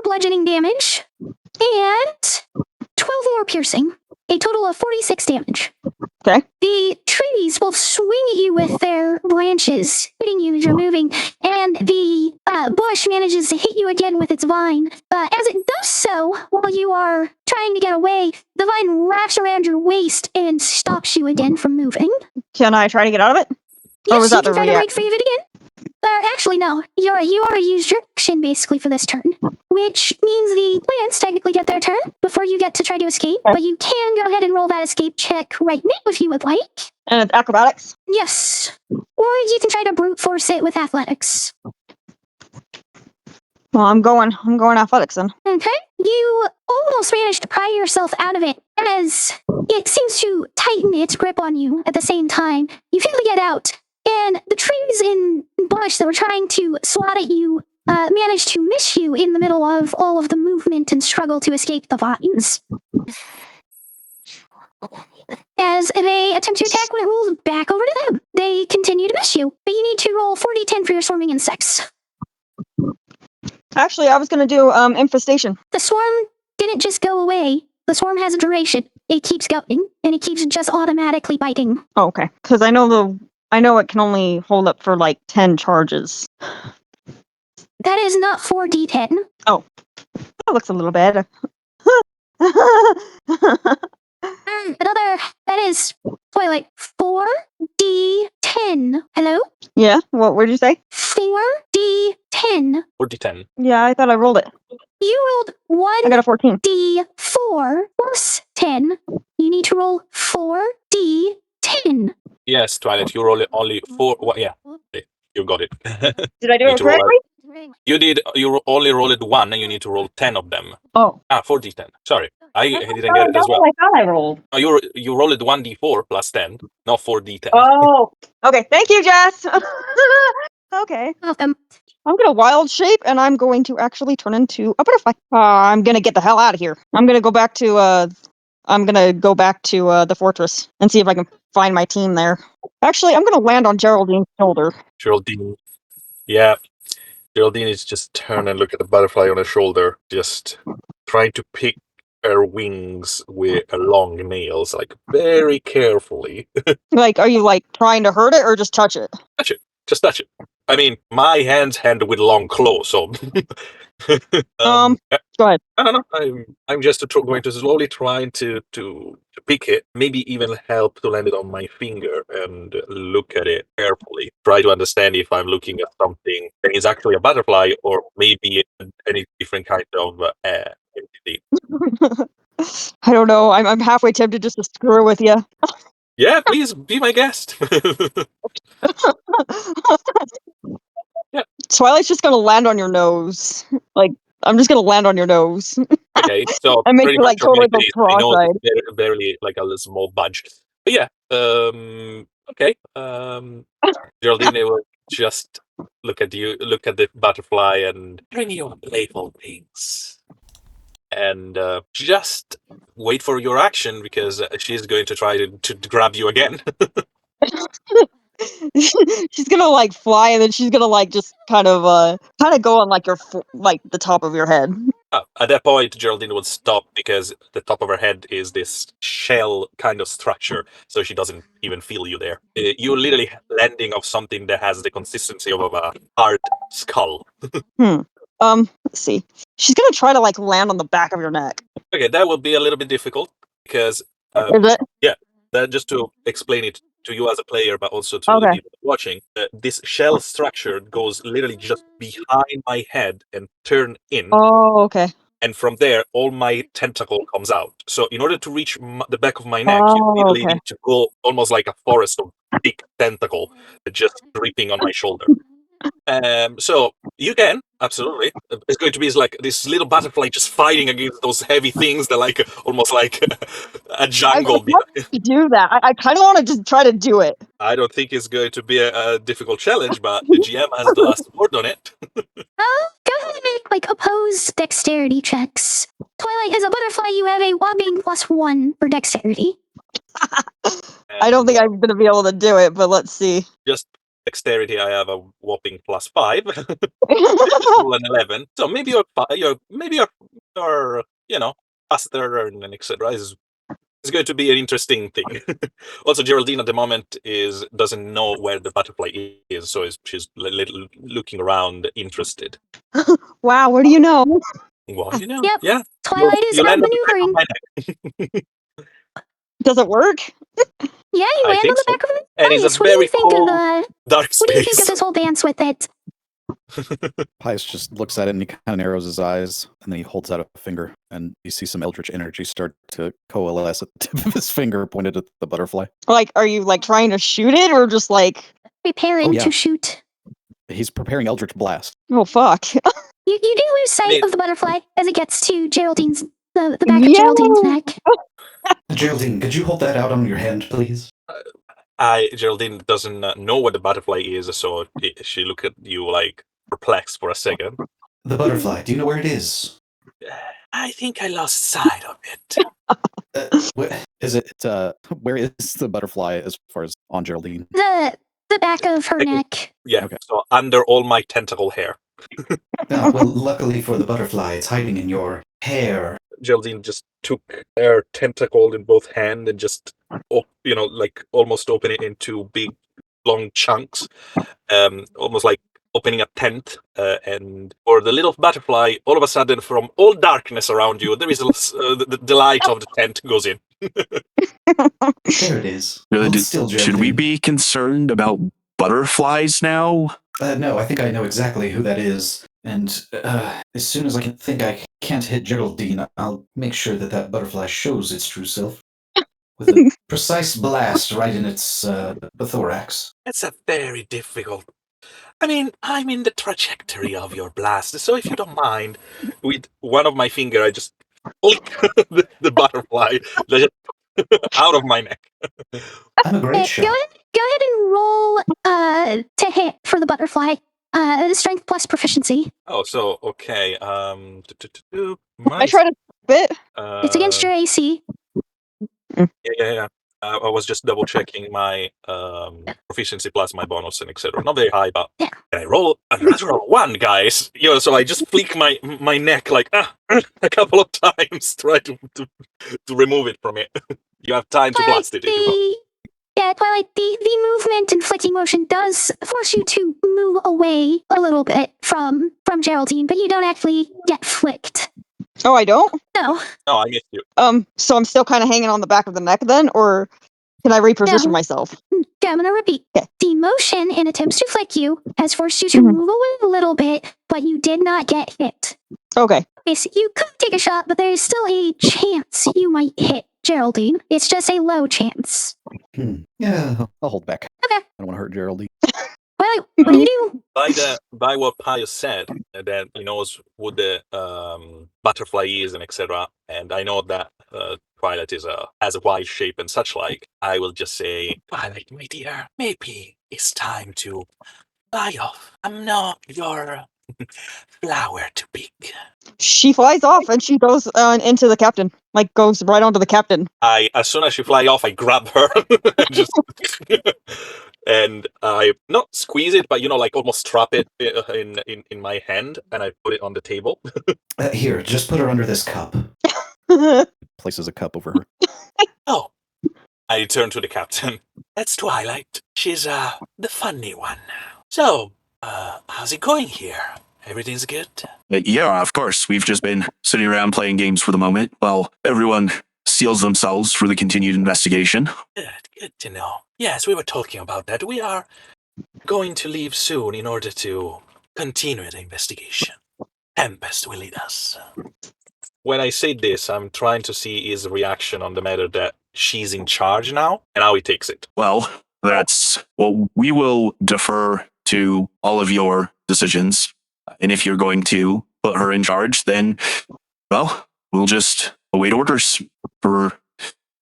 bludgeoning damage and 12 more piercing. A total of 46 damage. Okay. The trees will swing at you with their branches, hitting you as you're moving, and the bush manages to hit you again with its vine. As it does so, while you are trying to get away, the vine wraps around your waist and stops you again from moving. Can I try to get out of it? Yes, or was you that can the try to break free of it again. Actually, no. You already used your action basically for this turn, which means the plants technically get their turn before you get to try to escape. Okay. But you can go ahead and roll that escape check right now if you would like. And it's acrobatics? Yes. Or you can try to brute force it with athletics. Well, I'm going athletics then. Okay. You almost managed to pry yourself out of it as it seems to tighten its grip on you at the same time. You finally get out. And the trees in bush that were trying to swat at you managed to miss you in the middle of all of the movement and struggle to escape the vines. As they attempt to attack when it rolls back over to them, they continue to miss you, but you need to roll 4d10 for your swarming insects. Actually, I was going to do infestation. The swarm didn't just go away. The swarm has a duration. It keeps going, and it keeps just automatically biting. Oh, okay. Because I know it can only hold up for like 10 charges. That is not 4d10. Oh, that looks a little bad. That is Twilight. 4d10. Hello? Yeah, what'd you say? 4d10. 4d10. Yeah, I thought I rolled it. You rolled I got a 14. 1d4 plus 10. You need to roll 4d10. Yes, Twilight, you rolled only 4. Well, yeah, you got it. Did I do Need it to roll correctly? You did. You only rolled 1, and you need to roll 10 of them. Oh. 4d10. Sorry, I That's didn't get it as well. what I thought I rolled. No, you rolled 1d4 plus 10, not 4d10. Oh. Okay, thank you, Jess. Okay. Welcome. I'm gonna wild shape, and I'm going to actually turn into a butterfly. I'm gonna get the hell out of here. I'm gonna go back to the fortress and see if I can find my team there. Actually, I'm gonna land on Geraldine's shoulder. Geraldine. Yeah. Geraldine is just turn and look at the butterfly on her shoulder, just trying to pick her wings with her long nails, like very carefully. Like, are you like trying to hurt it or just touch it? Touch it. Just touch it. I mean, my hand's handled with long claws, so. Go ahead. I don't know. I'm just going to slowly try to pick it. Maybe even help to land it on my finger and look at it carefully. Try to understand if I'm looking at something that is actually a butterfly or maybe any different kind of entity. I don't know. I'm halfway tempted just to screw with you. Yeah, please be my guest. Yeah. Twilight's just gonna land on your nose. Like, I'm just gonna land on your nose. Okay, so And make pretty you, much like, on my totally go face, I know cross-eyed. it's barely like a little small budge. But yeah, okay. Geraldine will just look at the butterfly, and bring your playful wings. And just wait for your action, because she's going to try to grab you again. She's gonna like fly, and then she's gonna like just kind of go on like like the top of your head. At that point, Geraldine will stop, because the top of her head is this shell kind of structure, so she doesn't even feel you there. You're literally landing of something that has the consistency of a hard skull. Let's see. She's gonna try to like land on the back of your neck. Okay, that will be a little bit difficult, because Is it? yeah, that just to explain it to you as a player, but also to the Okay. people watching. This shell structure goes literally just behind my head and turn in, Oh, okay. and from there, all my tentacle comes out. So in order to reach the back of my neck, you Oh, literally okay. need to go almost like a forest of big tentacle just dripping on my shoulder. So you can absolutely. It's going to be like this little butterfly just fighting against those heavy things that like almost like a jungle. I do that. I kind of want to just try to do it. I don't think it's going to be a difficult challenge, but the GM has the last word on it. Go ahead and make like opposed dexterity checks. Twilight, as a butterfly, you have a whopping +1 for dexterity. I don't think I'm gonna be able to do it, but let's see. Just dexterity, I have a whopping +5. Roll an 11. So maybe you're faster and etc. It's going to be an interesting thing. Also, Geraldine at the moment doesn't know where the butterfly is, so she's looking around, interested. Wow, what do you know? Well, you know, Yep. yeah. Twilight is You land on the back of outmaneuvering. my neck. Does it work? Yeah, you I land on think the so. back of it. And it's Nice. a What do you very think cold, of dark What do you think of space. this whole dance with it? Pius just looks at it and he kind of narrows his eyes, and then he holds out a finger, and you see some eldritch energy start to coalesce at the tip of his finger pointed at the butterfly. Like, are you like trying to shoot it or just like? Preparing yeah. to shoot. He's preparing eldritch blast. Oh fuck! You do lose sight of the butterfly as it gets to Geraldine's the back of Yeah. Geraldine's neck. Geraldine, could you hold that out on your hand, please? Geraldine doesn't know what the butterfly is, so she look at you like perplexed for a second. The butterfly, do you know where it is? I think I lost sight of it. Is it? Where is the butterfly as far as on Geraldine? The back of her neck. Yeah. Okay. So under all my tentacle hair. Well, luckily for the butterfly, it's hiding in your hair. Geraldine just took her tentacle in both hands and just, like almost open it into big, long chunks, almost like opening a tent. And for the little butterfly, all of a sudden, from all darkness around you, there is the light of the tent goes in. There it is. Hold still, Should we Geraldine. be concerned about butterflies now? No, I think I know exactly who that is. And as soon as I can think I can't hit Geraldine, I'll make sure that butterfly shows its true self. With a precise blast right in its thorax. It's a very difficult. I mean, I'm in the trajectory of your blast, so if you don't mind, with one of my finger, I just flick the butterfly out of my neck. I'm a great shot. Go ahead and roll to hit for the butterfly. Strength plus proficiency. Oh, so okay. I try to bit. It's against your AC. Yeah. I was just double checking my proficiency plus my bonus and etc. Not very high, but Yeah. can I roll a natural one, guys? So I just flick my neck like a couple of times, try to remove it from it. You have time to Twilight, blast it if you want. Twilight, the movement and flicking motion does force you to move away a little bit from Geraldine, but you don't actually get flicked. Oh, I don't? No. No, I missed you. So I'm still kind of hanging on the back of the neck then, or can I reposition No. myself? Okay, I'm gonna repeat. Okay. The motion in attempts to flick you has forced you to Mhm. move away a little bit, but you did not get hit. Okay. Okay, so you could take a shot, but there is still a chance you might hit Geraldine. It's just a low chance. Yeah, I'll hold back. Okay. I don't want to hurt Geraldine. Well, what do you do? By what Pius said, that he knows what the butterfly is and etc. And I know that Twilight has a Y shape and such like. I will just say, Twilight, my dear, maybe it's time to fly off. I'm not your flower to pick. She flies off and she goes into the captain. Like, goes right onto the captain. As soon as she fly off, I grab her just and I not squeeze it, but like almost trap it in my hand, and I put it on the table. Here, just put her under this cup. Places a cup over her. Oh, I turn to the captain. That's Twilight. She's the funny one. So, how's it going here? Everything's good? Yeah, of course. We've just been sitting around playing games for the moment while everyone seals themselves for the continued investigation. Good to know. Yes, we were talking about that. We are going to leave soon in order to continue the investigation. Tempest will lead us. When I say this, I'm trying to see his reaction on the matter that she's in charge now and how he takes it. Well, we will defer to all of your decisions. And if you're going to put her in charge, then, well, we'll just await orders for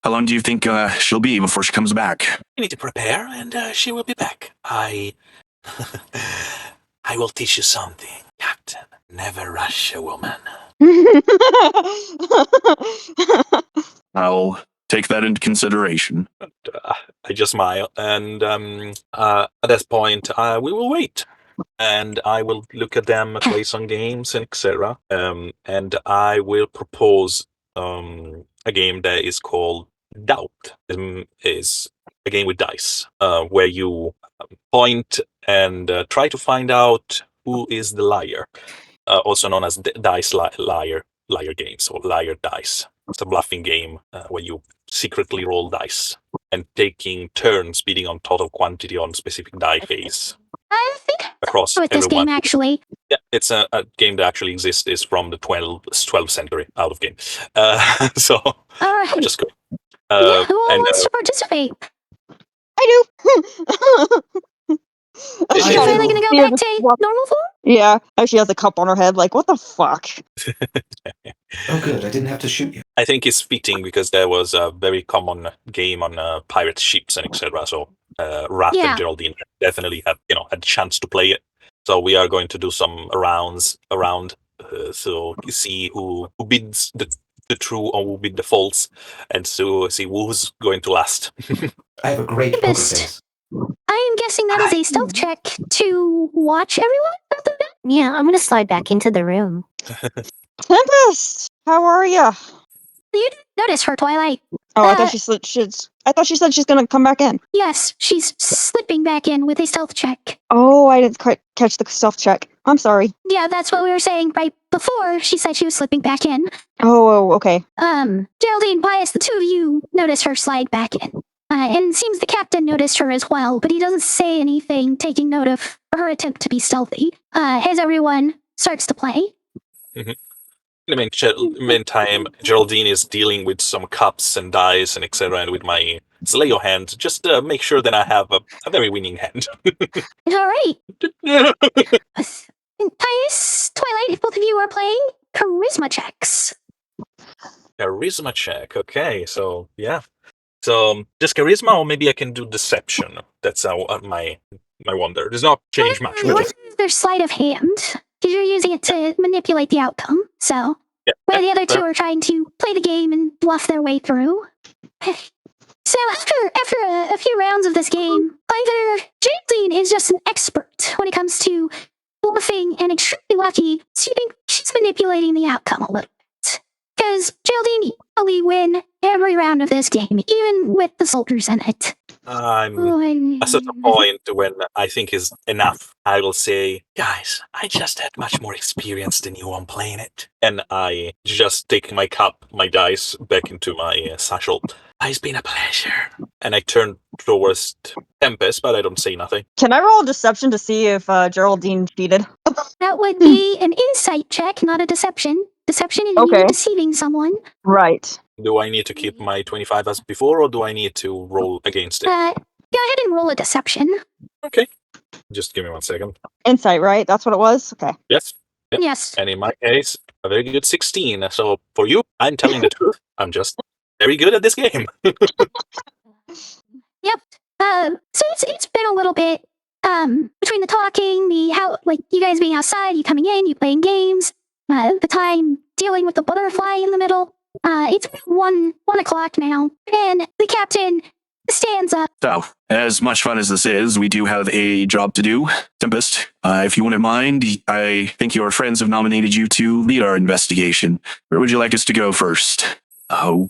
how long do you think she'll be before she comes back? You need to prepare, and she will be back. I will teach you something, Captain. Never rush a woman. I'll take that into consideration. I just smile, and at this point, we will wait. And I will look at them, play some games, and etc. And I will propose a game that is called Doubt. Is a game with dice, where you point and try to find out who is the liar, also known as dice liar games or liar dice. It's a bluffing game where you secretly roll dice and taking turns bidding on total quantity on specific die phase I think across with this everyone. game, actually. Yeah, it's a game that actually exists. Is from the 12th century, out of game. So All right. I'm just going. Yeah, who wants to participate? I do. Are you She- finally gonna go back to normal form? Yeah, she has a cup on her head. Like, what the fuck? Oh, good. I didn't have to shoot you. I think it's fitting because there was a very common game on pirate ships and etc. So Rat Yeah. and Geraldine definitely had a chance to play it. So we are going to do some rounds around, so you see who bids the true or who bid the false, and so see who's going to last. I have a great poker Tempest. face. I am guessing that is a stealth check to watch everyone. Yeah, I'm gonna slide back into the room. Tempest, how are ya? You didn't notice her, Twilight. Oh, I thought she said she's gonna come back in. Yes, she's slipping back in with a stealth check. Oh, I didn't quite catch the stealth check. I'm sorry. Yeah, that's what we were saying right before she said she was slipping back in. Oh, okay. Geraldine, Pius, the two of you notice her slide back in. And it seems the captain noticed her as well, but he doesn't say anything, taking note of her attempt to be stealthy. As everyone starts to play. Mhm. In the meantime, Geraldine is dealing with some cups and dice and etc. And with my Slayer hand, just make sure that I have a very winning hand. All right. Titus, Twilight, if both of you are playing, charisma checks. Charisma check. Okay, so yeah. So just charisma, or maybe I can do deception. That's my wonder. Does not change much. What is their sleight of hand? Because you're using it to manipulate the outcome. So, Yeah, where the other two fair. are trying to play the game and bluff their way through. So after a few rounds of this game, either Geraldine is just an expert when it comes to bluffing and extremely lucky, so you think she's manipulating the outcome a little bit. Because Geraldine, you probably win every round of this game, even with the soldiers in it. I'm a certain point when I think is enough, I will say, guys, I just had much more experience than you on playing it. And I just take my cup, my dice back into my satchel. It's been a pleasure. And I turn towards Tempest, but I don't say nothing. Can I roll a deception to see if Geraldine cheated? That would be an insight check, not a deception. Deception is Okay. you deceiving someone. Right. Do I need to keep my 25 as before, or do I need to roll against it? Go ahead and roll a deception. Okay. Just give me 1 second. Insight, right? That's what it was? Okay. Yes. Yep. Yes. And in my case, a very good 16. So for you, I'm telling the truth. I'm just very good at this game. Yep. So it's been a little bit between the talking, you guys being outside, you coming in, you playing games, the time dealing with the butterfly in the middle. It's 1 o'clock now, and the captain stands up. So, as much fun as this is, we do have a job to do. Tempest, if you wouldn't mind, I think your friends have nominated you to lead our investigation. Where would you like us to go first?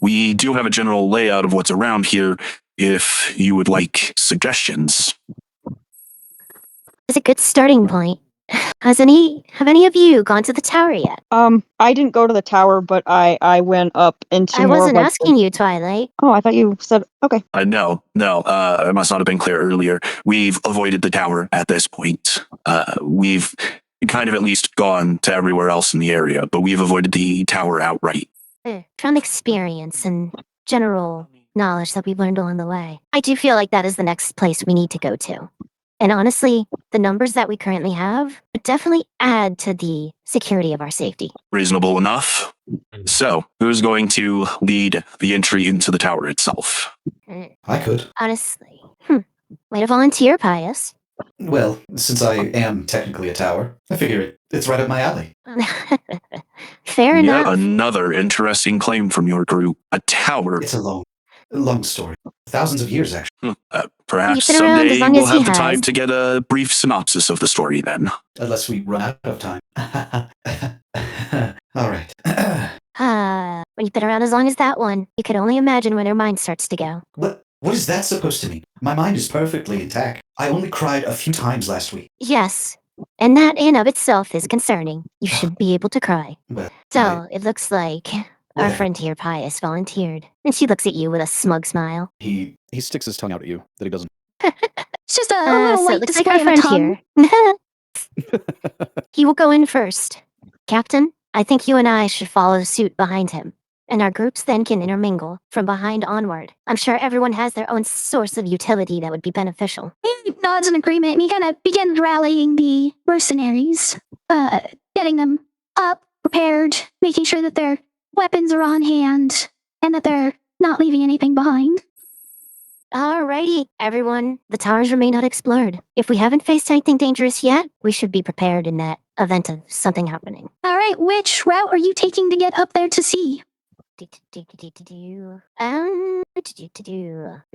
We do have a general layout of what's around here, if you would like suggestions. It's a good starting point. Have any of you gone to the tower yet? I didn't go to the tower, but I went up into I more wasn't of like asking you, Twilight. Oh, I thought you said okay. No, I must not have been clear earlier. We've avoided the tower at this point. We've kind of at least gone to everywhere else in the area, but we've avoided the tower outright. From experience and general knowledge that we've learned along the way, I do feel like that is the next place we need to go to. And honestly, the numbers that we currently have would definitely add to the security of our safety. Reasonable enough. So, who's going to lead the entry into the tower itself? I could. Honestly. Way to volunteer, Pius. Well, since I am technically a tower, I figure it's right up my alley. Fair Yet enough. another interesting claim from your group. A tower. It's a long story. Thousands of years, actually. Perhaps You've been around as someday long we'll as he have the has. time to get a brief synopsis of the story then. Unless we run out of time. All right. When you've been around as long as that one, you could only imagine when your mind starts to go. What is that supposed to mean? My mind is perfectly intact. I only cried a few times last week. Yes, and that in of itself is concerning. You should be able to cry. Well, So, it looks like our Whatever. friend here, Pius, volunteered. And she looks at you with a smug smile. He sticks his tongue out at you that he doesn't. It's just a little So light it looks like display our of a friend tongue. here. He will go in first. Captain, I think you and I should follow suit behind him. And our groups then can intermingle from behind onward. I'm sure everyone has their own source of utility that would be beneficial. He nods in agreement, and he kind of begins rallying the mercenaries, getting them up, prepared, making sure that their weapons are on hand, and that they're not leaving anything behind. Alrighty, everyone. The towers remain unexplored. If we haven't faced anything dangerous yet, we should be prepared in that event of something happening. All right, which route are you taking to get up there to sea? We're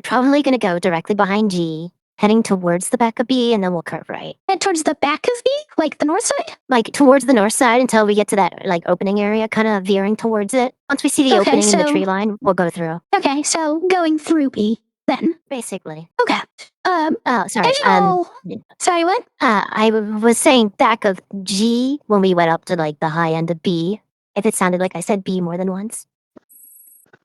probably gonna go directly behind G, heading towards the back of B, and then we'll curve right. Head towards the back of B, like the north side? Like towards the north side until we get to that like opening area, kind of veering towards it. Once we see the Okay, opening in the so- tree line, we'll go through. Okay, so going through B, then. Basically. Okay. Oh, sorry. As you all... Sorry, what? I was saying back of G when we went up to like the high end of B. If it sounded like I said B more than once.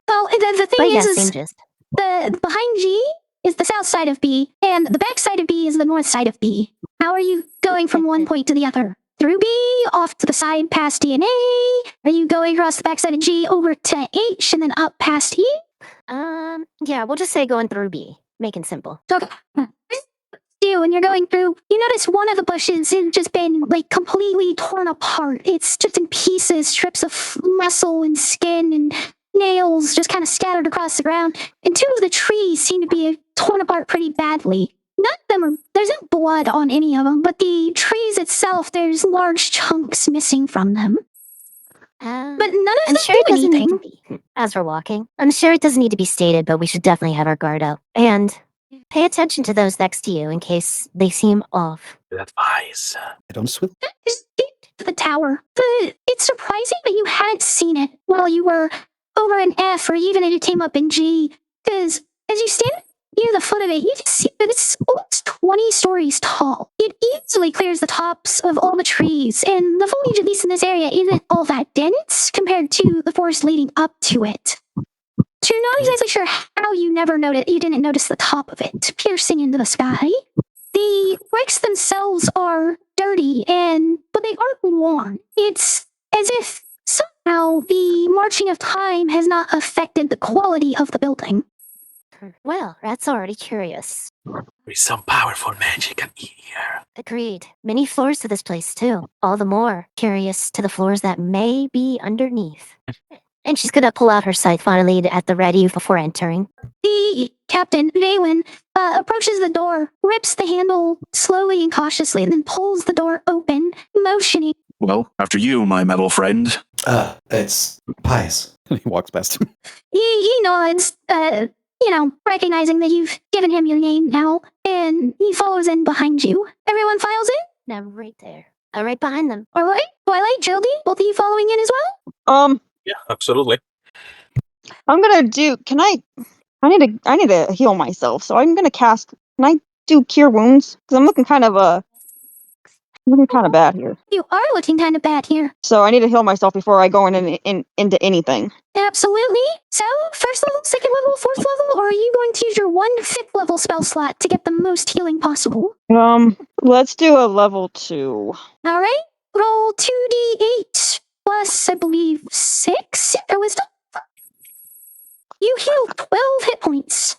Well, the But thing yes, is same gist. the behind G is the south side of B, and the back side of B is the north side of B. How are you going from one point to the other? through B, off to the side past D and A? Are you going across the backside of G over to H and then up past E? Yeah, we'll just say going through B. Making simple. Okay. When you're going through, you notice one of the bushes has just been like completely torn apart. It's just in pieces, strips of muscle and skin and nails just kind of scattered across the ground. And two of the trees seem to be torn apart pretty badly. None of them there's no blood on any of them, but the trees itself, there's large chunks missing from them. But none of I'm them sure do it doesn't anything. need to be. As we're walking, I'm sure it doesn't need to be stated, but we should definitely have our guard up. And pay attention to those next to you in case they seem off. Advice. I don't swivel. Just get to the tower. It's surprising that you hadn't seen it while you were over in F or even if you came up in G. Because as you stand near the foot of it, you can see that it's almost 20 stories tall. It easily clears the tops of all the trees, and the foliage, at least in this area, isn't all that dense compared to the forest leading up to it. So you're not exactly sure how you didn't notice the top of it piercing into the sky. The bricks themselves are dirty, but they aren't worn. It's as if somehow the marching of time has not affected the quality of the building. Well, that's already curious. There's some powerful magic in here. Agreed. Many floors to this place, too. All the more curious to the floors that may be underneath. And she's gonna pull out her scythe finally at the ready before entering. The captain, Vaylin, approaches the door, rips the handle slowly and cautiously, and then pulls the door open, motioning. Well, after you, my metal friend. It's pious. He walks past him. He nods, recognizing that you've given him your name now, and he follows in behind you. Everyone files in? Now, right there. Right behind them. All right, Twilight, Jody, both of you following in as well? Yeah, absolutely. I'm gonna do. I need to heal myself, so I'm gonna cast. Can I do Cure Wounds? Because I'm looking kind of bad here. You are looking kind of bad here. So I need to heal myself before I go into anything. Absolutely. So, first level, second level, fourth level, or are you going to use your 1/5 level spell slot to get the most healing possible? Let's do a level 2. All right. Roll 2d8 plus, I believe, 6 or wisdom. You heal 12 hit points.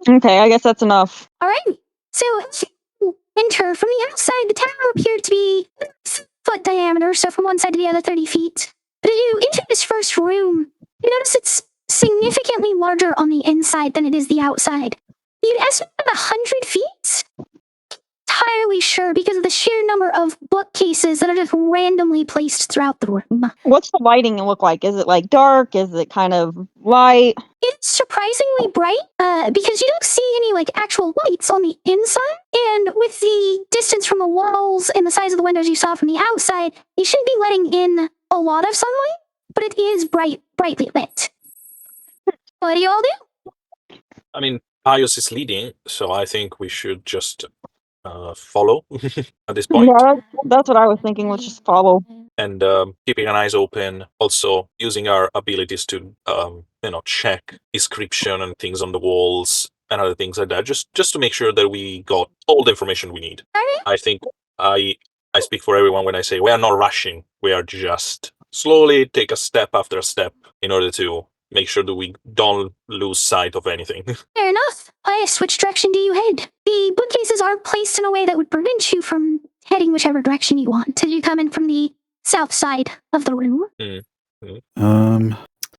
Okay, I guess that's enough. All right. So, as you enter from the outside, the tower appeared to be 30-foot diameter, so from one side to the other, 30 feet. But as you enter this first room, you notice it's significantly larger on the inside than it is the outside. You'd estimate about 100 feet? Entirely sure because of the sheer number of bookcases that are just randomly placed throughout the room. What's the lighting look like? Is it like dark? Is it kind of light? It's surprisingly bright because you don't see any like actual lights on the inside. And with the distance from the walls and the size of the windows you saw from the outside, you shouldn't be letting in a lot of sunlight, but it is brightly lit. What do you all do? I mean, Pius is leading, so I think we should just follow at this point. Yeah, that's what I was thinking. Let's just follow. And keeping an eyes open, also using our abilities to check description and things on the walls and other things like that, just to make sure that we got all the information we need. Alright. I think I speak for everyone when I say we are not rushing. We are just slowly take a step after a step in order to make sure that we don't lose sight of anything. Fair enough. Pius, which direction do you head? The bookcases are placed in a way that would prevent you from heading whichever direction you want. Did you come in from the south side of the room?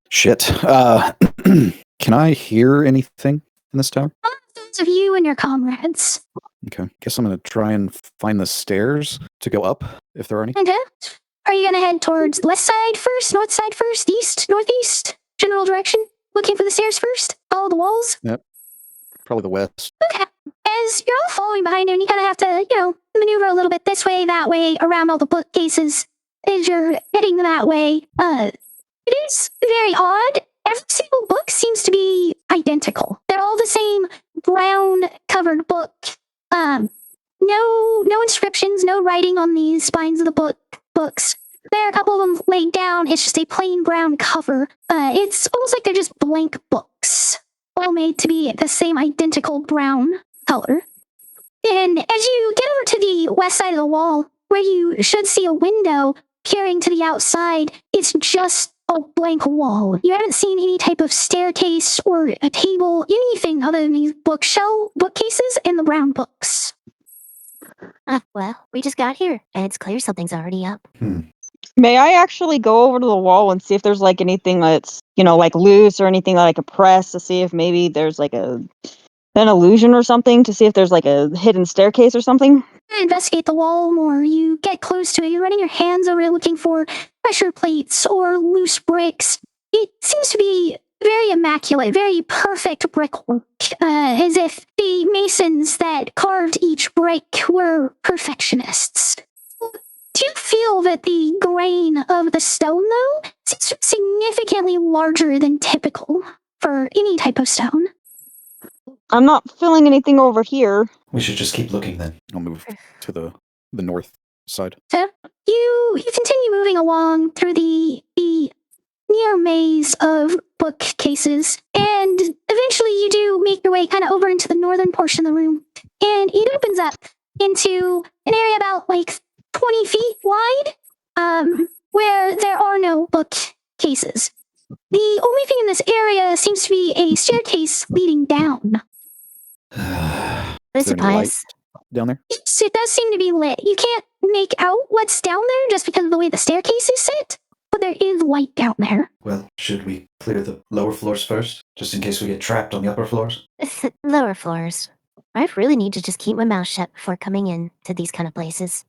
Shit. Can I hear anything in this tower? Those of you and your comrades. Okay. Guess I'm gonna try and find the stairs to go up, if there are any. Okay. Are you gonna head towards west side first, north side first, east, northeast, general direction? Looking for the stairs first? Follow the walls? Yep. Probably the west. Okay. As you're all following behind him, you kind of have to, maneuver a little bit this way, that way, around all the bookcases as you're heading that way. It is very odd. Every single book seems to be identical. They're all the same brown-covered book. No inscriptions, no writing on the spines of the books. There are a couple of them laid down. It's just a plain brown cover. It's almost like they're just blank books, all made to be the same identical brown color. And as you get over to the west side of the wall, where you should see a window peering to the outside, it's just a blank wall. You haven't seen any type of staircase or a table, anything other than these bookcases and the brown books. Well, we just got here, and it's clear something's already up. May I actually go over to the wall and see if there's like anything that's, like loose or anything that I could press to see if maybe there's like an illusion or something, to see if there's like a hidden staircase or something? Investigate the wall more. You get close to it. You're running your hands over it looking for pressure plates or loose bricks. It seems to be very immaculate, very perfect brickwork, as if the masons that carved each brick were perfectionists. Do you feel that the grain of the stone, though, seems to be significantly larger than typical for any type of stone? I'm not feeling anything over here. We should just keep looking then. I'll move to the north side. So you continue moving along through the near maze of bookcases, and eventually you do make your way kind of over into the northern portion of the room, and it opens up into an area about like 20 feet wide, where there are no bookcases. The only thing in this area seems to be a staircase leading down. Is there any light down there? Yes, it does seem to be lit. You can't make out what's down there just because of the way the staircase is set, but there is light down there. Well, should we clear the lower floors first, just in case we get trapped on the upper floors? Lower floors. I really need to just keep my mouth shut before coming in to these kind of places.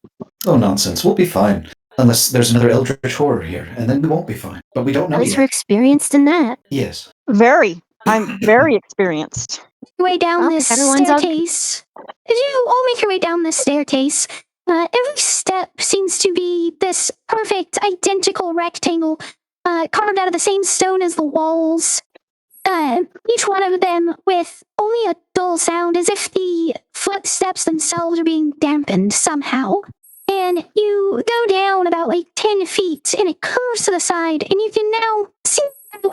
Oh, nonsense. We'll be fine. Unless there's another eldritch horror here, and then we won't be fine. But we don't know At least yet. we're experienced in that. Yes. Very. I'm very experienced. Your way down Well, this if everyone's staircase. As you all make your way down this staircase, every step seems to be this perfect, identical rectangle, carved out of the same stone as the walls. Each one of them with only a dull sound, as if the footsteps themselves are being dampened somehow. And you go down about like 10 feet, and it curves to the side, and you can now see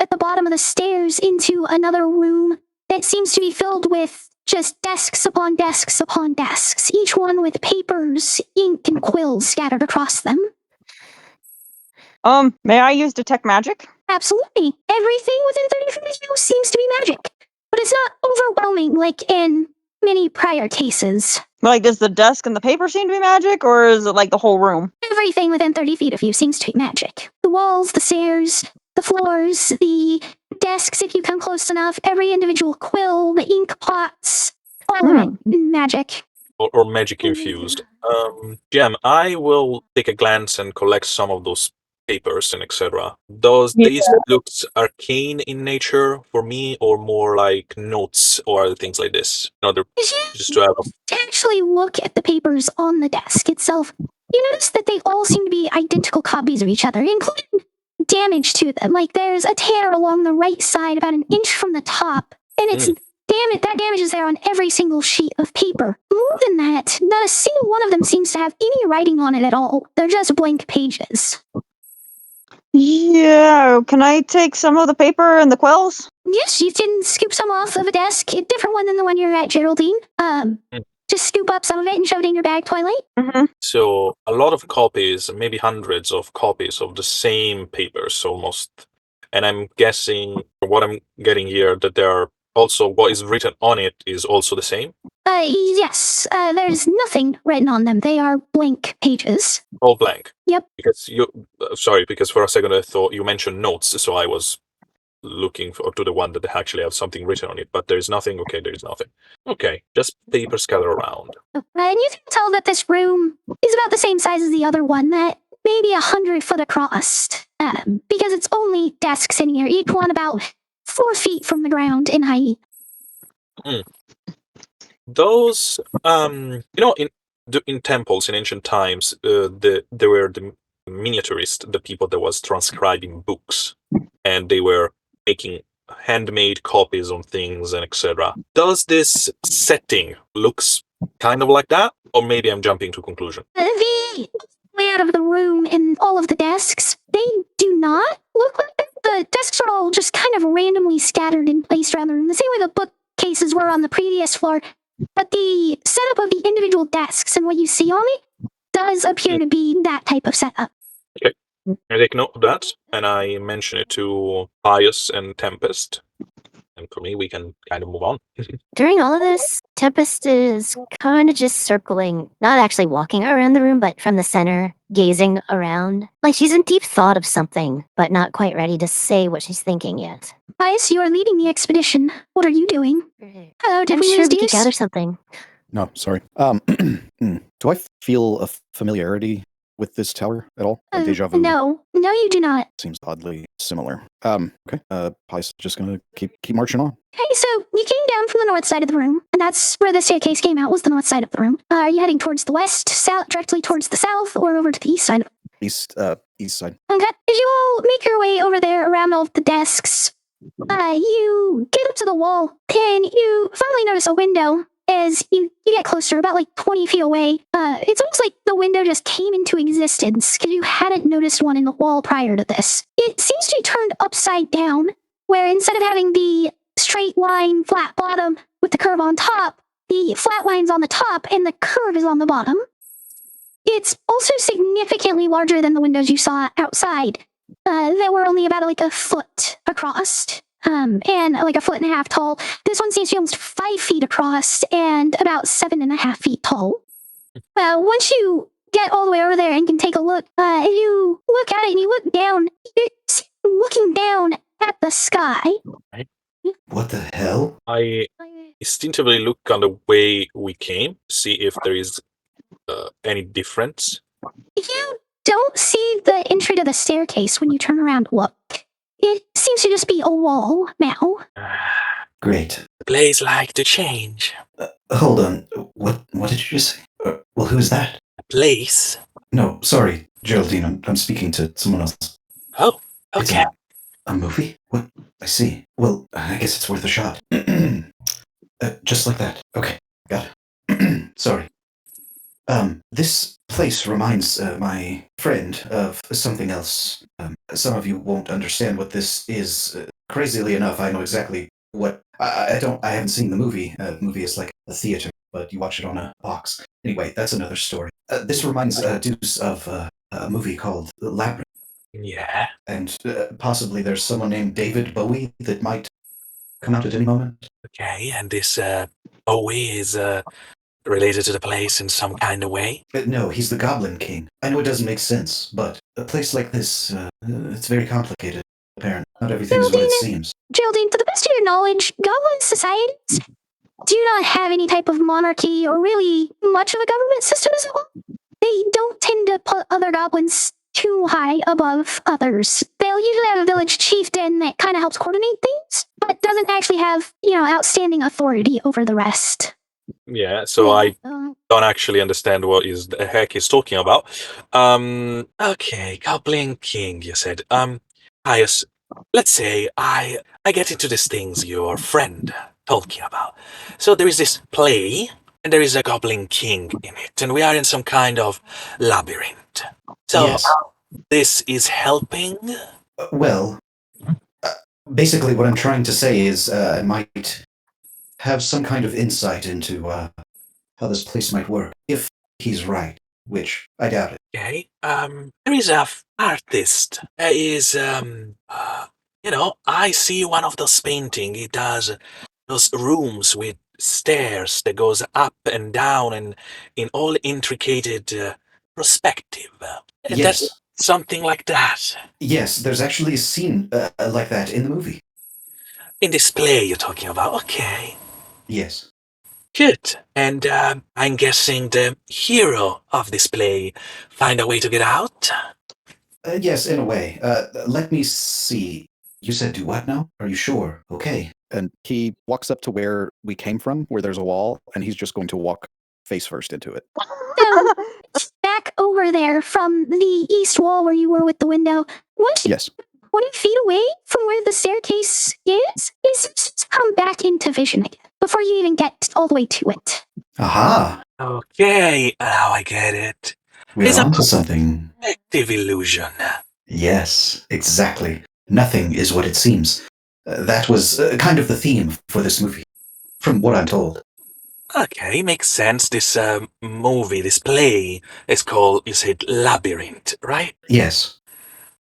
at the bottom of the stairs into another room that seems to be filled with just desks upon desks upon desks, each one with papers, ink, and quills scattered across them. May I use detect magic? Absolutely. Everything within 30 feet of you seems to be magic, but it's not overwhelming like in many prior cases. Like, does the desk and the paper seem to be magic, or is it like the whole room? Everything within 30 feet of you seems to be magic. The walls, the stairs, the floors, the desks, if you come close enough, every individual quill, the ink pots, all of it magic. Or magic infused. Gem, I will take a glance and collect some of those papers and etc. Does these looks arcane in nature for me, or more like notes or other things like this? In order just to have To actually look at the papers on the desk itself, you notice that they all seem to be identical copies of each other, including damage to them. Like there's a tear along the right side about an inch from the top, and it's that damage is there on every single sheet of paper. More than that, not a single one of them seems to have any writing on it at all. They're just blank pages. Yeah, can I take some of the paper and the quills? Yes, you can scoop some off of a desk, a different one than the one you're at, Geraldine. Just scoop up some of it and shove it in your bag, Twilight. Mm-hmm. So a lot of copies, maybe hundreds of copies of the same papers almost. And I'm guessing, from what I'm getting here, that there are also what is written on it is also the same? Yes. There's nothing written on them. They are blank pages. All blank? Yep. Because because for a second I thought you mentioned notes, so I was looking to the one that actually have something written on it, but there's nothing. Okay, there's nothing. Okay, just paper scattered around. And you can tell that this room is about the same size as the other one, that maybe 100 foot across, because it's only desks in here, each one about 4 feet from the ground in height. Those, in temples in ancient times, there were the miniaturists, the people that was transcribing books, and they were making handmade copies on things and etc. Does this setting looks kind of like that, or maybe I'm jumping to conclusion? The layout of the room and all of the desks, they do not look like that. The desks are all just kind of randomly scattered and placed around the room, the same way the bookcases were on the previous floor. But the setup of the individual desks and what you see on it does appear to be that type of setup. I take note of that, and I mention it to Pius and Tempest. And for me, we can kind of move on. During all of this, Tempest is kind of just circling, not actually walking around the room, but from the center, gazing around. Like she's in deep thought of something, but not quite ready to say what she's thinking yet. Pius, you are leading the expedition. What are you doing? Oh, did I'm we sure lose we could Deuce? gather something. No, sorry. Do I feel a familiarity with this tower at all? Like deja vu? No, you do not. Seems oddly similar. Okay. Pi's just gonna keep marching on. Okay, so you came down from the north side of the room, and that's where the staircase came out, was the north side of the room. Are you heading towards the west, south, directly towards the south, or over to the east side? East side. Okay, as you all make your way over there around all of the desks, you get up to the wall, and you finally notice a window. As you get closer, about like 20 feet away, it's almost like the window just came into existence because you hadn't noticed one in the wall prior to this. It seems to be turned upside down, where instead of having the straight line, flat bottom with the curve on top, the flat line's on the top and the curve is on the bottom. It's also significantly larger than the windows you saw outside. They were only about like a foot across. And like a foot and a half tall. This one seems to be almost 5 feet across and about 7.5 feet tall. Once you get all the way over there and can take a look, if you look at it and you look down, you're looking down at the sky. What the hell? I instinctively look on the way we came, see if there is any difference. You don't see the entry to the staircase when you turn around and look. It seems to just be a wall now. Great. The place like to change. Hold on. What did you just say? Well, who's that? A place? No, sorry, Geraldine. I'm speaking to someone else. Oh, It's okay. a movie? What? I see. Well, I guess it's worth a shot. Just like that. Okay, got it. Sorry. This place reminds my friend of something else. Some of you won't understand what this is. Crazily enough, I know exactly what. I haven't seen the movie. The movie is like a theater, but you watch it on a box. Anyway, that's another story. This reminds Deuce of a movie called Labyrinth. Yeah. And possibly there's someone named David Bowie that might come out at any moment. Okay, and this Bowie is related to the place in some kind of way? No, he's the Goblin King. I know it doesn't make sense, but a place like this, it's very complicated, apparently. Not everything is what it seems. Geraldine, to the best of your knowledge, goblin societies do not have any type of monarchy or really much of a government system as well. They don't tend to put other goblins too high above others. They'll usually have a village chieftain that kind of helps coordinate things, but doesn't actually have, outstanding authority over the rest. Yeah, so I don't actually understand what the heck he's talking about. Okay, Goblin King, you said. Pius, let's say I get into these things your friend talking about. So there is this play, and there is a Goblin King in it, and we are in some kind of labyrinth. So Yes. this is helping? Well, basically what I'm trying to say is I might have some kind of insight into how this place might work, if he's right, which I doubt it. Okay, there is a artist. I see one of those painting. He does those rooms with stairs that goes up and down and in all intricate perspective. Yes. That's something like that. Yes, there's actually a scene like that in the movie. In this play you're talking about, okay. Yes. Good. And I'm guessing the hero of this play find a way to get out? Yes, in a way. Let me see. You said do what now? Are you sure? Okay. And he walks up to where we came from, where there's a wall, and he's just going to walk face first into it. So, back over there from the east wall where you were with the window, once you Yes. 20 feet away from where the staircase is, it's come back into vision again before you even get all the way to it. Aha! Okay, now I get it. We're It's a onto something. perspective illusion. Yes, exactly. Nothing is what it seems. That was kind of the theme for this movie, from what I'm told. Okay, makes sense. This movie, this play is called, you said, Labyrinth, right? Yes.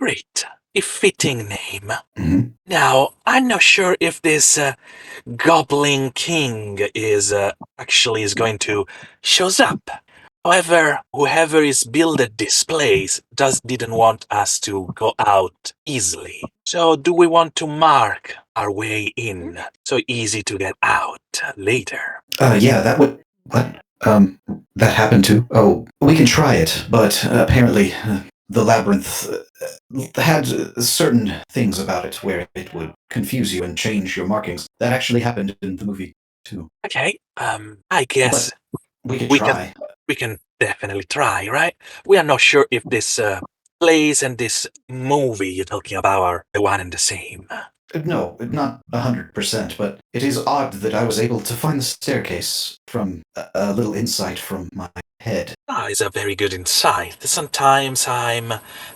Great. A fitting name. Hmm. Now, I'm not sure if this Goblin King is actually is going to shows up. However, whoever is builded this place didn't want us to go out easily. So do we want to mark our way in so easy to get out later? Yeah, that would. What? That happened too? Oh, we can try it, but apparently the labyrinth had certain things about it where it would confuse you and change your markings. That actually happened in the movie too. Okay, I guess But we could we can try. we can definitely try, right? We are not sure if this place and this movie you're talking about are the one and the same. No, not 100%, but it is odd that I was able to find the staircase from a little insight from my head. Ah, it's a very good insight. Sometimes I'm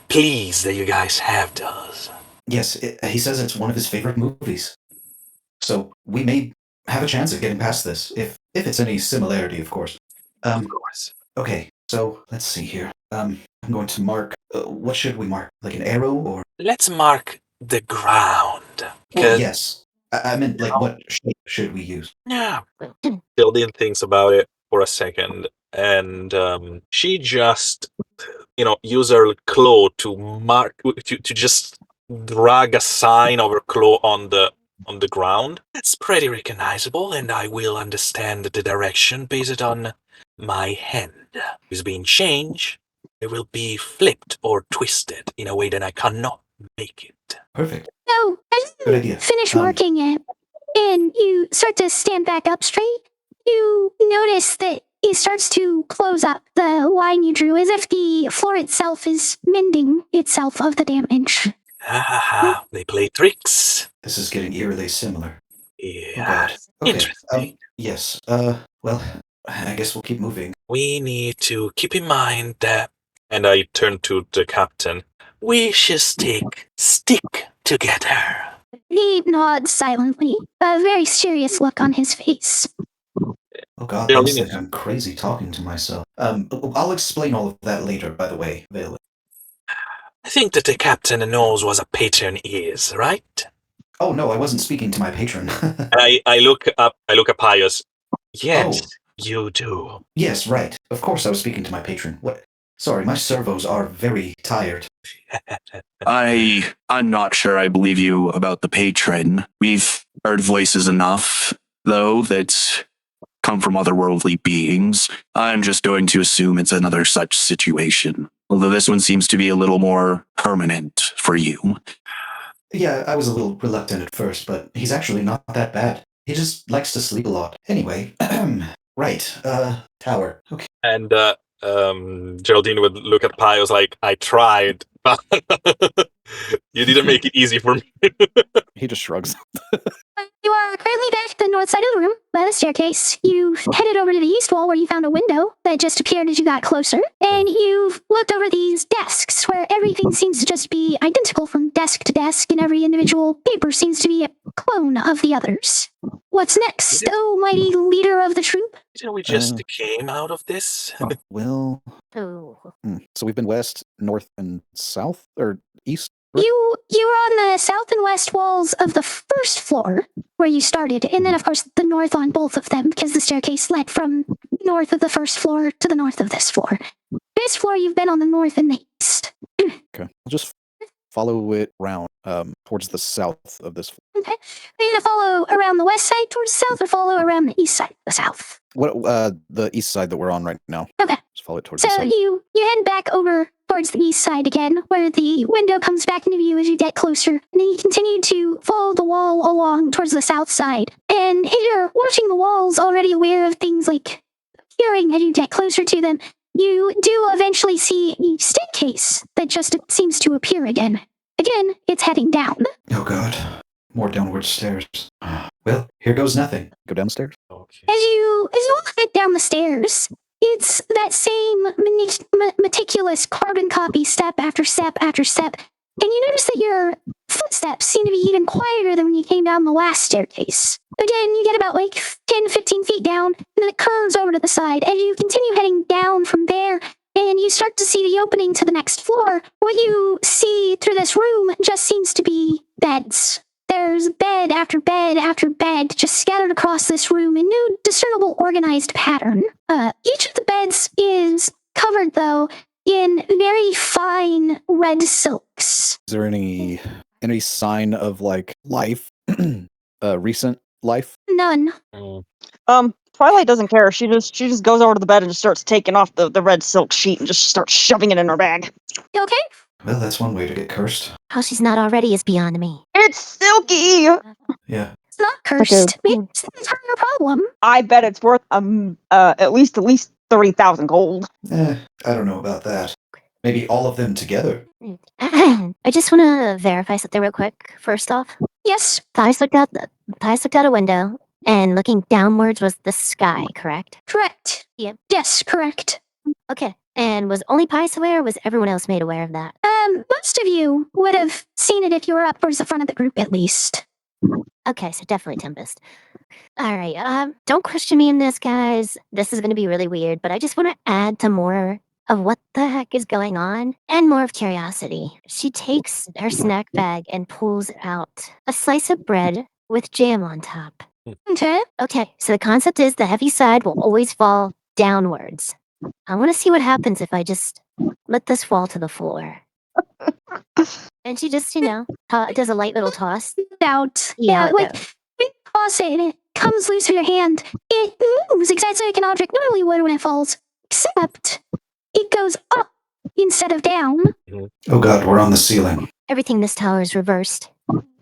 pleased that you guys have those. Yes, he says it's one of his favorite movies. So we may have a chance of getting past this, if it's any similarity, of course. Of course. Okay, so let's see here. I'm going to mark. What should we mark? Like an arrow or? Let's mark the ground. Well, 'Cause- yes. I meant like what shape should we use? Yeah. Geraldine thinks about it for a second, and she just, use her claw to mark, to just drag a sign of her claw on the ground. That's pretty recognizable, and I will understand the direction based on my hand. If it's being changed, it will be flipped or twisted in a way that I cannot make it. Perfect. So, as Good you idea. finish marking it, and you start to stand back up straight, you notice that it starts to close up the line you drew, as if the floor itself is mending itself of the damage. Ha ha ha, they play tricks. This is getting eerily similar. Yeah. Oh God. Okay. Interesting. Yes. Well, I guess we'll keep moving. We need to keep in mind that, and I turn to the captain, we should stick together. He nods silently, a very serious look on his face. Oh God, Yeah, I we think I'm crazy talking to myself. I'll explain all of that later, by the way, Vale. I think that the captain knows what a patron is, right? Oh no, I wasn't speaking to my patron. I look at Pius. Yes, Oh. you do. Yes, right. Of course I was speaking to my patron. What? Sorry, my servos are very tired. I'm not sure I believe you about the patron. We've heard voices enough, though, that come from otherworldly beings. I'm just going to assume it's another such situation. Although this one seems to be a little more permanent for you. Yeah, I was a little reluctant at first, but he's actually not that bad. He just likes to sleep a lot. Anyway, right, tower. Okay. And Geraldine would look at Pius like, I tried, but you didn't make it easy for me. He just shrugs. You are currently back at the north side of the room by the staircase. You've headed over to the east wall where you found a window that just appeared as you got closer. And you've looked over these desks where everything seems to just be identical from desk to desk, and every individual paper seems to be a clone of the others. What's next, oh mighty leader of the troop? Didn't we just came out of this? Well, Oh. so we've been west, north, and south, or east? You were on the south and west walls of the first floor where you started, and then of course the north on both of them, because the staircase led from north of the first floor to the north of this floor. This floor you've been on the north and the east. Okay, I'll just follow it around towards the south of this. Okay. Are you gonna follow around the west side towards the south, or follow around the east side of the south? What the east side that we're on right now? Okay. Just follow it towards So the south. you head back over towards the east side again, where the window comes back into view as you get closer, and then you continue to follow the wall along towards the south side. And as you're watching the walls, already aware of things like appearing as you get closer to them, you do eventually see a staircase that just seems to appear again. Again, it's heading down. Oh God, more downward stairs. Well, here goes nothing. Go downstairs. Okay. As you all head down the stairs, it's that same meticulous carbon copy step after step after step, and you notice that your footsteps seem to be even quieter than when you came down the last staircase. But then you get about like 10, 15 feet down, and then it curves over to the side. As you continue heading down from there, and you start to see the opening to the next floor, what you see through this room just seems to be beds. There's bed after bed after bed just scattered across this room in no discernible organized pattern. Each of the beds is covered, though, in very fine red silks. Is there any sign of like life, recent life? None. Twilight doesn't care. She just goes over to the bed and just starts taking off the red silk sheet and just starts shoving it in her bag. You okay? Well, that's one way to get cursed. How she's not already is beyond me. It's silky! Yeah. It's not cursed. Maybe it's the entire problem. I bet it's worth at least 30,000 gold. I don't know about that. Maybe all of them together. I just want to verify something real quick. First off, Yes. Thais looked out a window, and looking downwards was the sky, correct? Correct. Yep. Yes, correct. Okay. And was only Pice aware, or was everyone else made aware of that? Most of you would have seen it if you were up towards the front of the group, at least. Okay, so definitely Tempest. All right, don't question me in this, guys. This is going to be really weird, but I just want to add to more of what the heck is going on and more of curiosity. She takes her snack bag and pulls out a slice of bread with jam on top. Okay. Okay, so the concept is the heavy side will always fall downwards. I want to see what happens if I just let this fall to the floor. And she just, does a light little toss. Out. Yeah, like, when you toss it and it comes loose from your hand, it moves exactly like an object normally would when it falls, except it goes up instead of down. Oh god, we're on the ceiling. Everything in this tower is reversed.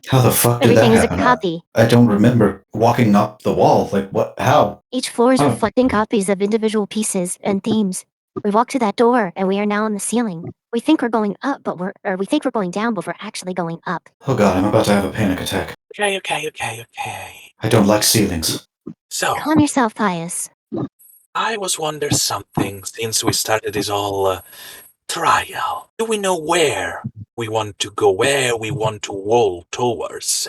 How the fuck did Everything that is a happen? copy. I don't remember walking up the wall. Like, what? How? Each floor is Oh. reflecting copies of individual pieces and themes. We walked to that door, and we are now on the ceiling. We think we're going up, we think we're going down, but we're actually going up. Oh god, I'm about to have a panic attack. Okay. I don't like ceilings. So, Calm yourself, Pius. I was wondering something since we started this whole trial. Do we know where we want to go, where we want to roll towards?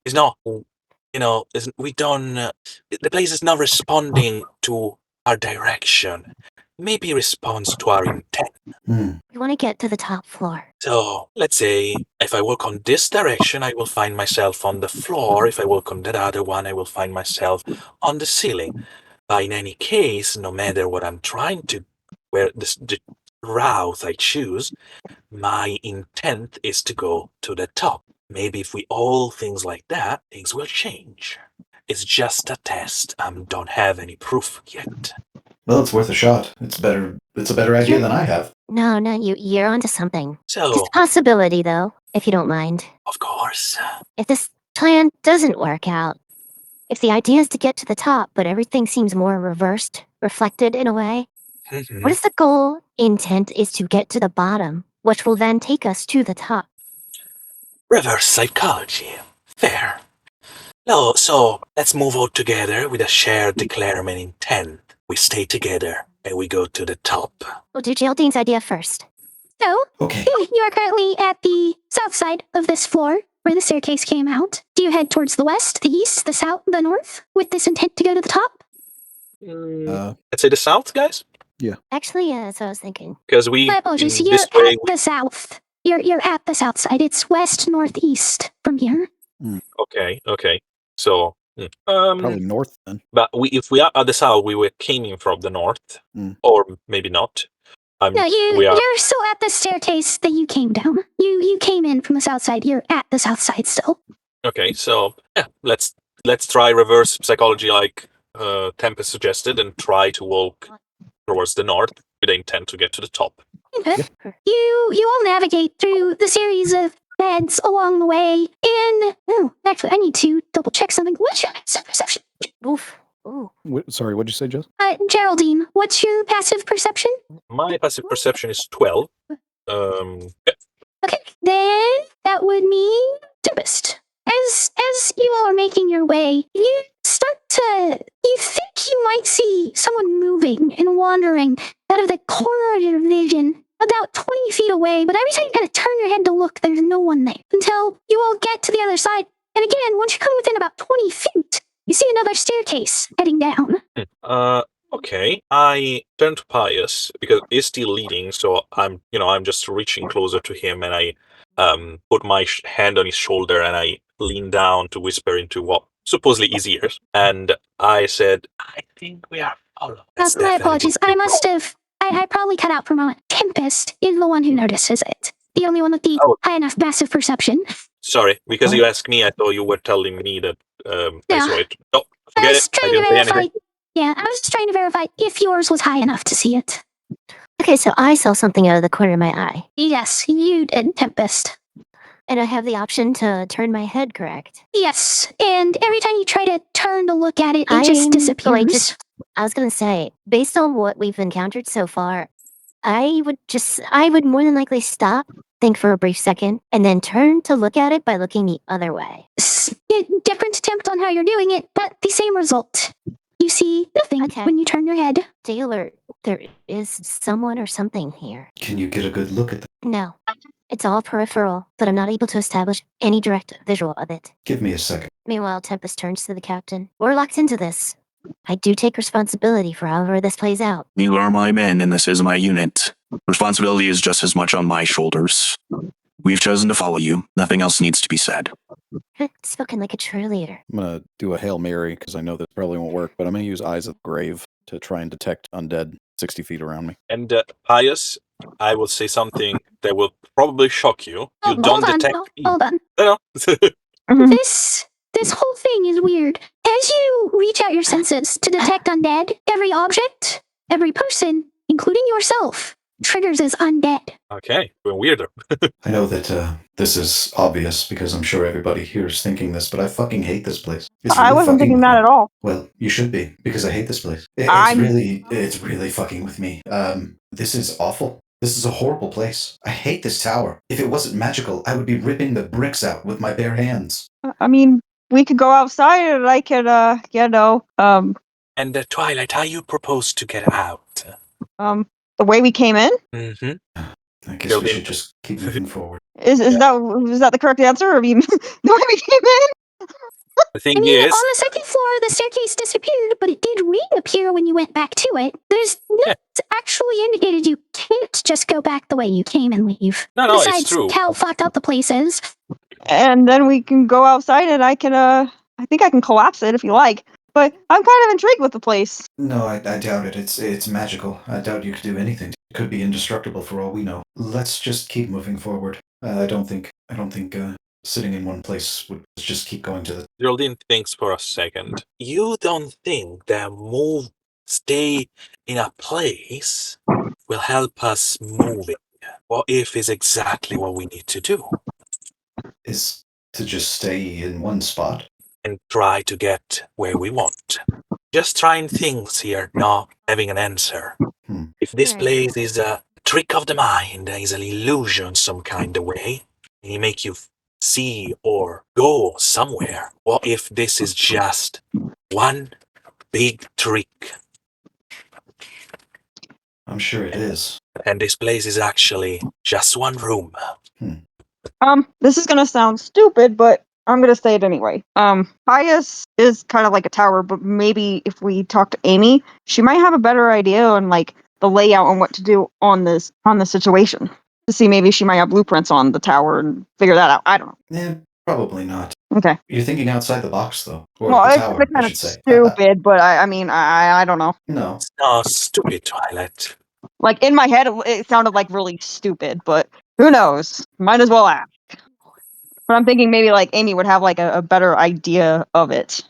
It's not, we don't, the place is not responding to our direction. Maybe responds to our intent. We want to get to the top floor. So, let's say, if I walk on this direction, I will find myself on the floor. If I walk on that other one, I will find myself on the ceiling. But in any case, no matter what I'm trying to, where the route I choose, my intent is to go to the top. Maybe if we all things like that, things will change. It's just a test. I don't have any proof yet. Well, it's worth a shot. It's a better idea than I have. No, you're onto something. So, Just a possibility, though, if you don't mind. of course. If this plan doesn't work out, if the idea is to get to the top, but everything seems more reversed, reflected in a way, what if the goal, intent, is to get to the bottom, which will then take us to the top? Reverse psychology. Fair. No, so let's move all together with a shared declarement intent. We stay together and we go to the top. We'll do Geraldine's idea first. So, Okay. you are currently at the south side of this floor, where the staircase came out. Do you head towards the west, the east, the south, the north, with this intent to go to the top? Let's say the south, guys? Actually, that's what I was thinking. Because we, My apologies. in You're this way, at the south. You're at the south side. It's west, northeast from here. okay. So, Probably north then. but if we are at the south, we came in from the north, or maybe not. No, we are. you're still at the staircase that you came down. You came in from the south side. You're at the south side still. Okay, so yeah, let's try reverse psychology like Tempest suggested, and try to walk towards the north with the intent to get to the top. Okay. You all navigate through the series of beds along the way. Actually, I need to double check something. What's your passive perception? Oof. Ooh. Sorry, what'd you say, Jess? Geraldine, what's your passive perception? My passive perception is 12. Yeah. Okay, then that would mean Tempest. As you all are making your way, you think you might see someone moving and wandering out of the corner of your vision about 20 feet away, but every time you kind of turn your head to look, there's no one there. Until you all get to the other side, And again, once you come within about 20 feet, you see another staircase heading down. Okay. I turn to Pius because he's still leading, so I'm just reaching closer to him, and I put my hand on his shoulder and I lean down to whisper into what supposedly his ears, and I said, "I think we are followed." My apologies. I probably cut out for a moment. Tempest is the one who notices it. The only one with the high enough passive perception. Sorry, because you asked me, I thought you were telling me that I saw it. No, I forget was it. I trying didn't to say verify. anything. Yeah, I was just trying to verify if yours was high enough to see it. Okay, so I saw something out of the corner of my eye. Yes, you did, Tempest. And I have the option to turn my head, correct? Yes, and every time you try to turn to look at it, it just I'm disappears. going to- I was going to say, based on what we've encountered so far, I would more than likely stop, think for a brief second, and then turn to look at it by looking the other way. Different attempt on how you're doing it, but the same result. You see nothing when you turn your head. Stay alert. There is someone or something here. Can you get a good look at them? No. It's all peripheral, but I'm not able to establish any direct visual of it. Give me a second. Meanwhile, Tempest turns to the captain. We're locked into this. I do take responsibility for however this plays out. You are my men, and this is my unit. Responsibility is just as much on my shoulders. We've chosen to follow you. Nothing else needs to be said. Spoken like a true leader. I'm going to do a Hail Mary because I know this probably won't work, but I'm going to use Eyes of the Grave to try and detect undead 60 feet around me. And Pius, I will say something that will probably shock you. You don't detect. Hold on. No. This whole thing is weird. As you reach out your senses to detect undead, every object, every person, including yourself, triggers as undead. Okay, even weirder. I know that this is obvious because I'm sure everybody here is thinking this, but I fucking hate this place. I wasn't thinking that at all. Well, you should be because I hate this place. It's really fucking with me. This is awful. This is a horrible place. I hate this tower. If it wasn't magical, I would be ripping the bricks out with my bare hands. I mean, we could go outside and I could, And Twilight, how you propose to get out? the way we came in? Mm-hmm. I guess we should just keep moving forward. Is that the correct answer? Or the way we came in? The thing On is, the second floor, the staircase disappeared, but it did reappear when you went back to it. There's nothing actually indicated you can't just go back the way you came and leave. No, Besides it's true. how fucked up the place is. And then we can go outside and I can, I think I can collapse it if you like. But I'm kind of intrigued with the place. No, I doubt it. It's magical. I doubt you could do anything. It could be indestructible for all we know. Let's just keep moving forward. I don't think sitting in one place would just keep going to the... Geraldine thinks for a second. You don't think that stay in a place will help us moving? What if is exactly what we need to do? Is to just stay in one spot? And try to get where we want. Just trying things here, not having an answer. If this place is a trick of the mind, is an illusion some kind of way, and it make you see or go somewhere, what if this is just one big trick? I'm sure it is. And this place is actually just one room. This is gonna sound stupid, but I'm gonna say it anyway. Pius is kind of like a tower, but maybe if we talk to Amy, she might have a better idea on like the layout and what to do on the situation. To see maybe she might have blueprints on the tower and figure that out. I don't know. Probably not. Okay. You're thinking outside the box, though. Or Well, the tower, it's kind I of should say. stupid, but I mean, I don't know. No. It's not stupid, Twilight. Like in my head, it sounded like really stupid, but who knows? Might as well ask. But I'm thinking maybe like Amy would have like a better idea of it.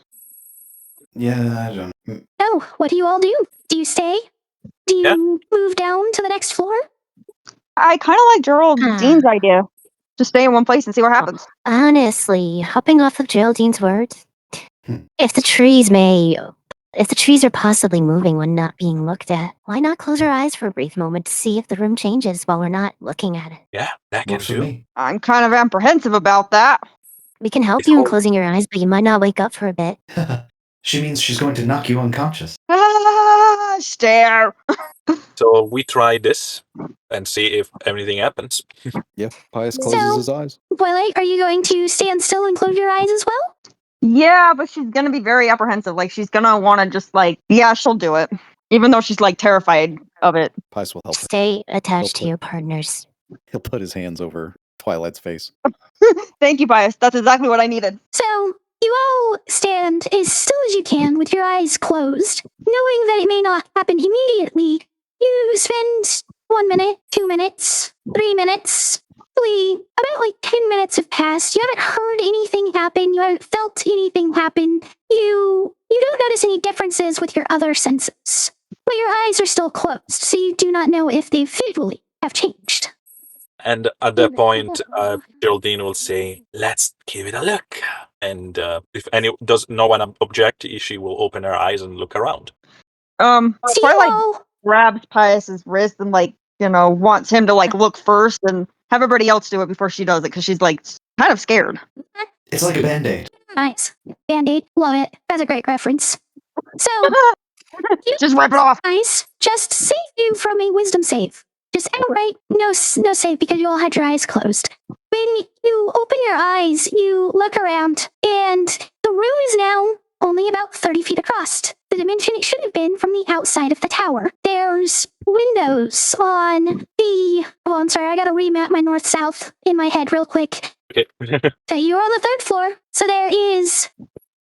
Yeah, I don't know. Oh, what do you all do? Do you stay? Do you move down to the next floor? I kind of like Geraldine's idea. Just stay in one place and see what happens. Honestly, hopping off of Geraldine's words, if the trees are possibly moving when not being looked at, why not close our eyes for a brief moment to see if the room changes while we're not looking at it? Yeah, that can do. I'm kind of apprehensive about that. We can help you in closing your eyes, but you might not wake up for a bit. She means she's going to knock you unconscious. Ah, stare. So we try this and see if anything happens. Yeah, Pius closes So- his eyes. Twilight, are you going to stand still and close your eyes as well? Yeah, but she's gonna be very apprehensive. Like, she's gonna want to just like, yeah, she'll do it, even though she's like terrified of it. Pius will help her. Stay attached to Help. your partners. He'll put his hands over Twilight's face. Thank you, Pius. That's exactly what I needed. So, you all stand as still as you can with your eyes closed, knowing that it may not happen immediately. You spend 1 minute, 2 minutes, 3 minutes. About like 10 minutes have passed. You haven't heard anything happen. You haven't felt anything happen. You don't notice any differences with your other senses. But your eyes are still closed, so you do not know if they visually have changed. And at that point, Geraldine will say, "Let's give it a look." And if no one object, she will open her eyes and look around. So you Twilight all grabs Pius's wrist and like, wants him to like look first and have everybody else do it before she does it, because she's like kind of scared. It's like a band-aid. nice. Band-Aid, love it. That's a great reference. So Just rip it off. guys, just save you from a wisdom save. Just outright no save because you all had your eyes closed. When you open your eyes, you look around, and the room is now only about 30 feet across. The dimension it should have been from the outside of the tower. There's windows on the... Oh, I'm sorry, I gotta remap my north-south in my head real quick. Okay. So you're on the 3rd floor, so there is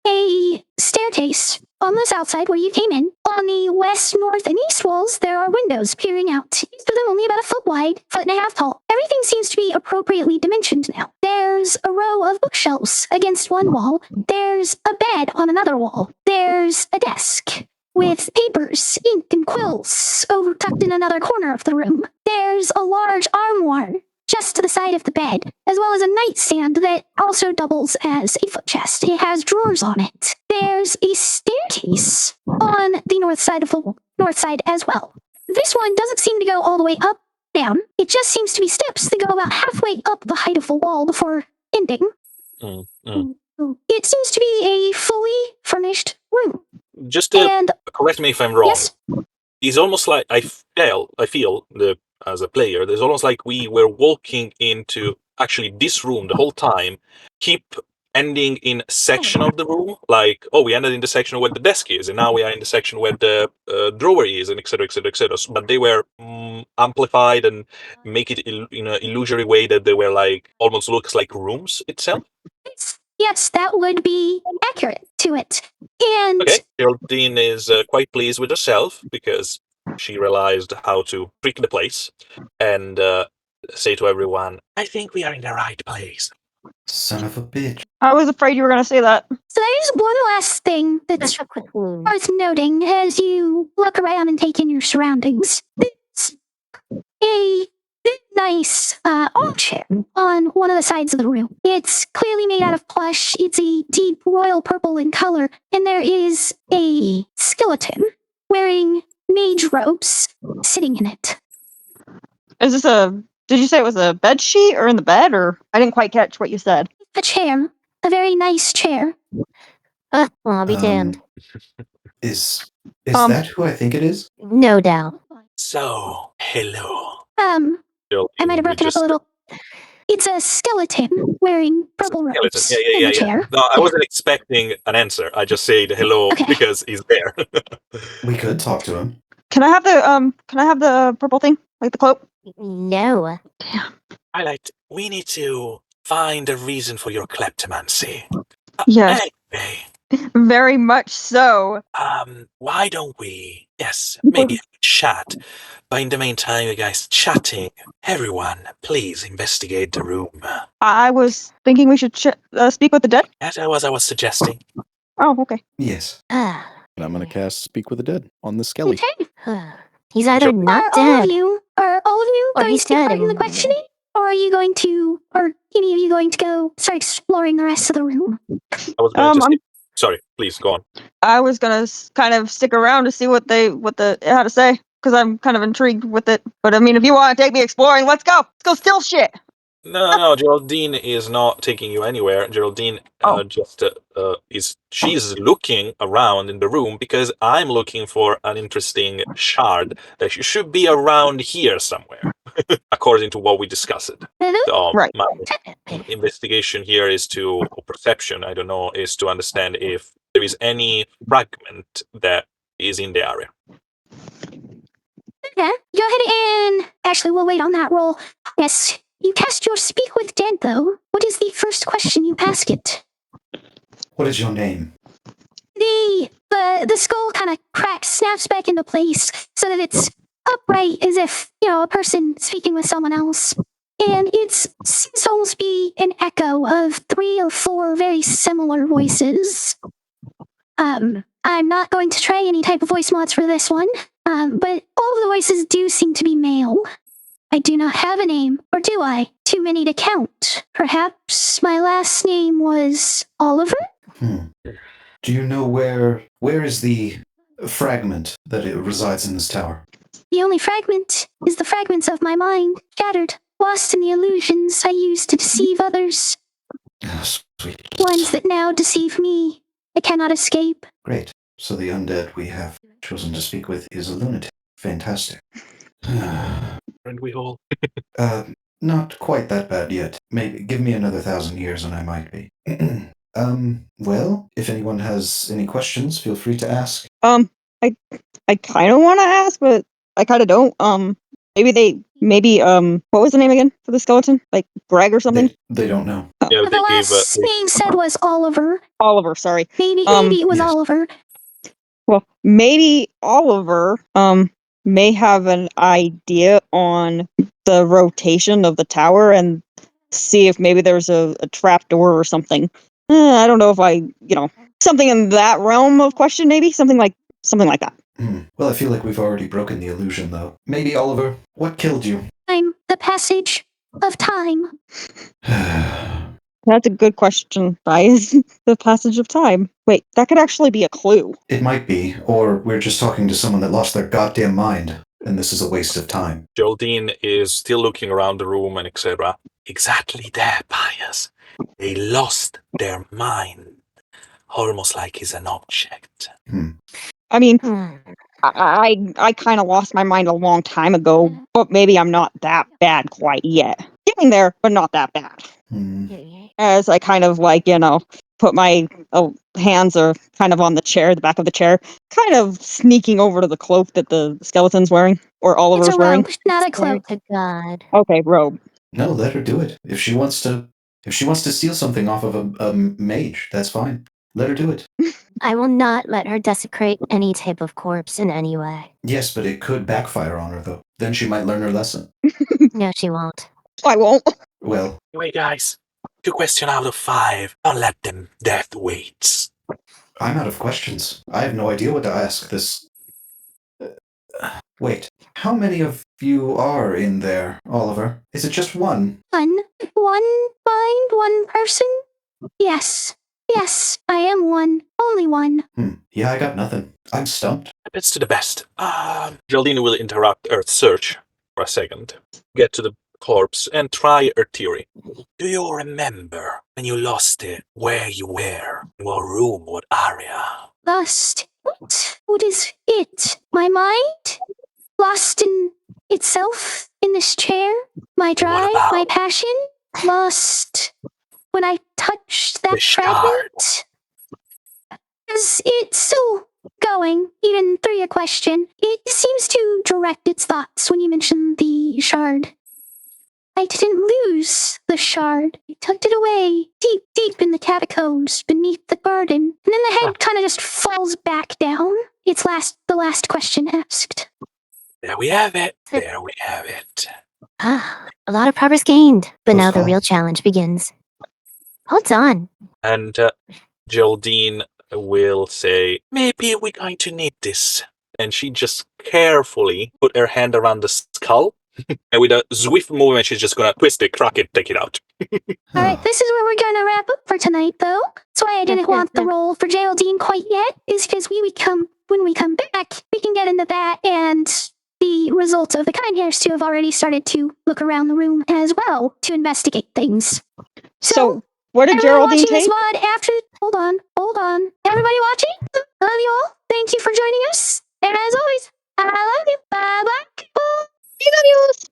a staircase on the south side where you came in. On the west, north, and east walls, there are windows peering out. Each of them only about a foot wide, 1.5 feet tall. Everything seems to be appropriately dimensioned now. There's a row of bookshelves against one wall. There's a bed on another wall. There's a desk with papers, ink, and quills over tucked in another corner of the room. There's a large armoire just to the side of the bed, as well as a nightstand that also doubles as a foot chest. It has drawers on it. There's a staircase on the north side as well. This one doesn't seem to go all the way up, down. It just seems to be steps that go about halfway up the height of the wall before ending. It seems to be a fully furnished room. Just to And correct me if I'm wrong. yes, It's almost like I feel as a player, there's almost like we were walking into actually this room the whole time, keep ending in a section of the room, like, oh, we ended in the section where the desk is, and now we are in the section where the drawer is, and etc., etc., etc. But they were amplified and make it in an illusory way that they were like, almost looks like rooms itself. yes, that would be accurate to it. And Okay, Geraldine is quite pleased with herself because she realized how to trick the place and say to everyone, "I think we are in the right place." Son of a bitch. I was afraid you were gonna say that. so there's one last thing that's Just a quick wound. worth noting as you look around and take in your surroundings. It's a nice armchair on one of the sides of the room. It's clearly made out of plush. It's a deep royal purple in color, and there is a skeleton wearing mage robes sitting in it. Is this did you say it was a bed sheet or in the bed, or I didn't quite catch what you said? A chair, a very nice chair. Well, I'll be damned. Is Um, that who I think it is? No doubt. So, hello. I Geraldine might have will broken up just- a little. It's a skeleton wearing purple robes Skeleton. in the chair. No, I wasn't expecting an answer. I just said hello Okay. because he's there. We could talk to him. Can I have the purple thing, like the cloak? No. Highlight, we need to find a reason for your kleptomancy. Yes, Anyway, very much so. why don't we, maybe have a chat. But in the meantime, you guys chatting, everyone, please investigate the room. I was thinking we should speak with the dead. As I was suggesting. Oh, okay. Yes. Ah. And I'm going to cast Speak with the Dead on the Skelly. Okay. He's either not Are all of dead. you Or going he's to take part dead in the and- questioning? Or are you going to, or any of you going to go start exploring the rest of the room? I was going to I'm- sorry, please go on. I was gonna kind of stick around to see what it had to say, because I'm kind of intrigued with it. But I mean, if you want to take me exploring, let's go. Let's go steal shit. No, Geraldine is not taking you anywhere. Geraldine Oh. she's looking around in the room because I'm looking for an interesting shard that should be around here somewhere, according to what we discussed. So Right. my investigation here is or perception, I don't know, is to understand if there is any fragment that is in the area. Okay, go ahead and... Actually, we'll wait on that roll. Yes, you cast your Speak with Dead, though. What is the first question you ask it? What is your name? The skull kind of cracks, snaps back into place so that it's upright as if, a person speaking with someone else. And it seems to almost be an echo of 3 or 4 very similar voices. I'm not going to try any type of voice mods for this one, but all of the voices do seem to be male. I do not have a name, or do I? Too many to count. Perhaps my last name was Oliver? Do you know where is the fragment that it resides in this tower? The only fragment is the fragments of my mind, shattered, lost in the illusions I used to deceive others. Oh, sweet. Ones that now deceive me. I cannot escape. Great. So the undead we have chosen to speak with is a lunatic. Fantastic. And we all. Not quite that bad yet. Maybe give me another 1,000 years and I might be. Well, if anyone has any questions, feel free to ask. I kind of want to ask, but I kind of don't. Maybe what was the name again for the skeleton? Like Greg or something? They don't know. Yeah, The they gave last name said was Oliver. Oliver, sorry. Maybe it was yes. Oliver. Well, maybe Oliver may have an idea on the rotation of the tower and see if maybe there's a trap door or something. I don't know if something in that realm of question, maybe something like that. Well, I feel like we've already broken the illusion, though. Maybe, Oliver, what killed you? I'm the passage of time. That's a good question, guys. The passage of time. Wait, that could actually be a clue. It might be, or we're just talking to someone that lost their goddamn mind, and this is a waste of time. Geraldine is still looking around the room and etc. Exactly that, Pius. They lost their mind. Almost like he's an object. I mean, I kind of lost my mind a long time ago, but maybe I'm not that bad quite yet. Getting there, but not that bad. As I kind of put my hands are kind of on the chair, the back of the chair, kind of sneaking over to the cloak that the skeleton's wearing, or Oliver's It's a wearing. robe, not a Glory cloak. to God. Okay, robe. No, let her do it. If she wants to steal something off of a mage, that's fine. Let her do it. I will not let her desecrate any type of corpse in any way. Yes, but it could backfire on her, though. Then she might learn her lesson. No, she won't. I won't. Well, Wait, guys. 2 questions out of 5. Don't let them death wait. I'm out of questions. I have no idea what to ask this. Wait, how many of you are in there, Oliver? Is it just one? One mind, one person? Yes, I am one. Only one. Yeah, I got nothing. I'm stumped. It's to the best. Geraldine will interrupt Earth search for a second. Get to the corpse and try her theory. Do you remember when you lost it, where you were, in what room, what area? Lost. What is it? My mind? Lost in itself? In this chair? My drive? My passion? Lost when I touched that fragment? Is it still going, even through your question? It seems to direct its thoughts when you mention the shard. I didn't lose the shard. I tucked it away, deep in the catacombs, beneath the garden. And then the head kind of just falls back down. It's the last question asked. There we have it. There we have it. A lot of progress gained, but now the Call. real challenge begins. Hold on. And Geraldine will say, maybe we're going to need this. And she just carefully put her hand around the skull. And with a swift movement, she's just going to twist it, crack it, take it out. Alright, this is where we're gonna wrap up for tonight, though. That's why I didn't want the role for Geraldine quite yet, is because when we come back, we can get into that and the results of the Keinherst who have already started to look around the room as well to investigate things. So, what did everyone Geraldine watching this take? VOD after... Hold on. Everybody watching? Love you all. Thank you for joining us. And as always, I love you. Bye-bye. Adios.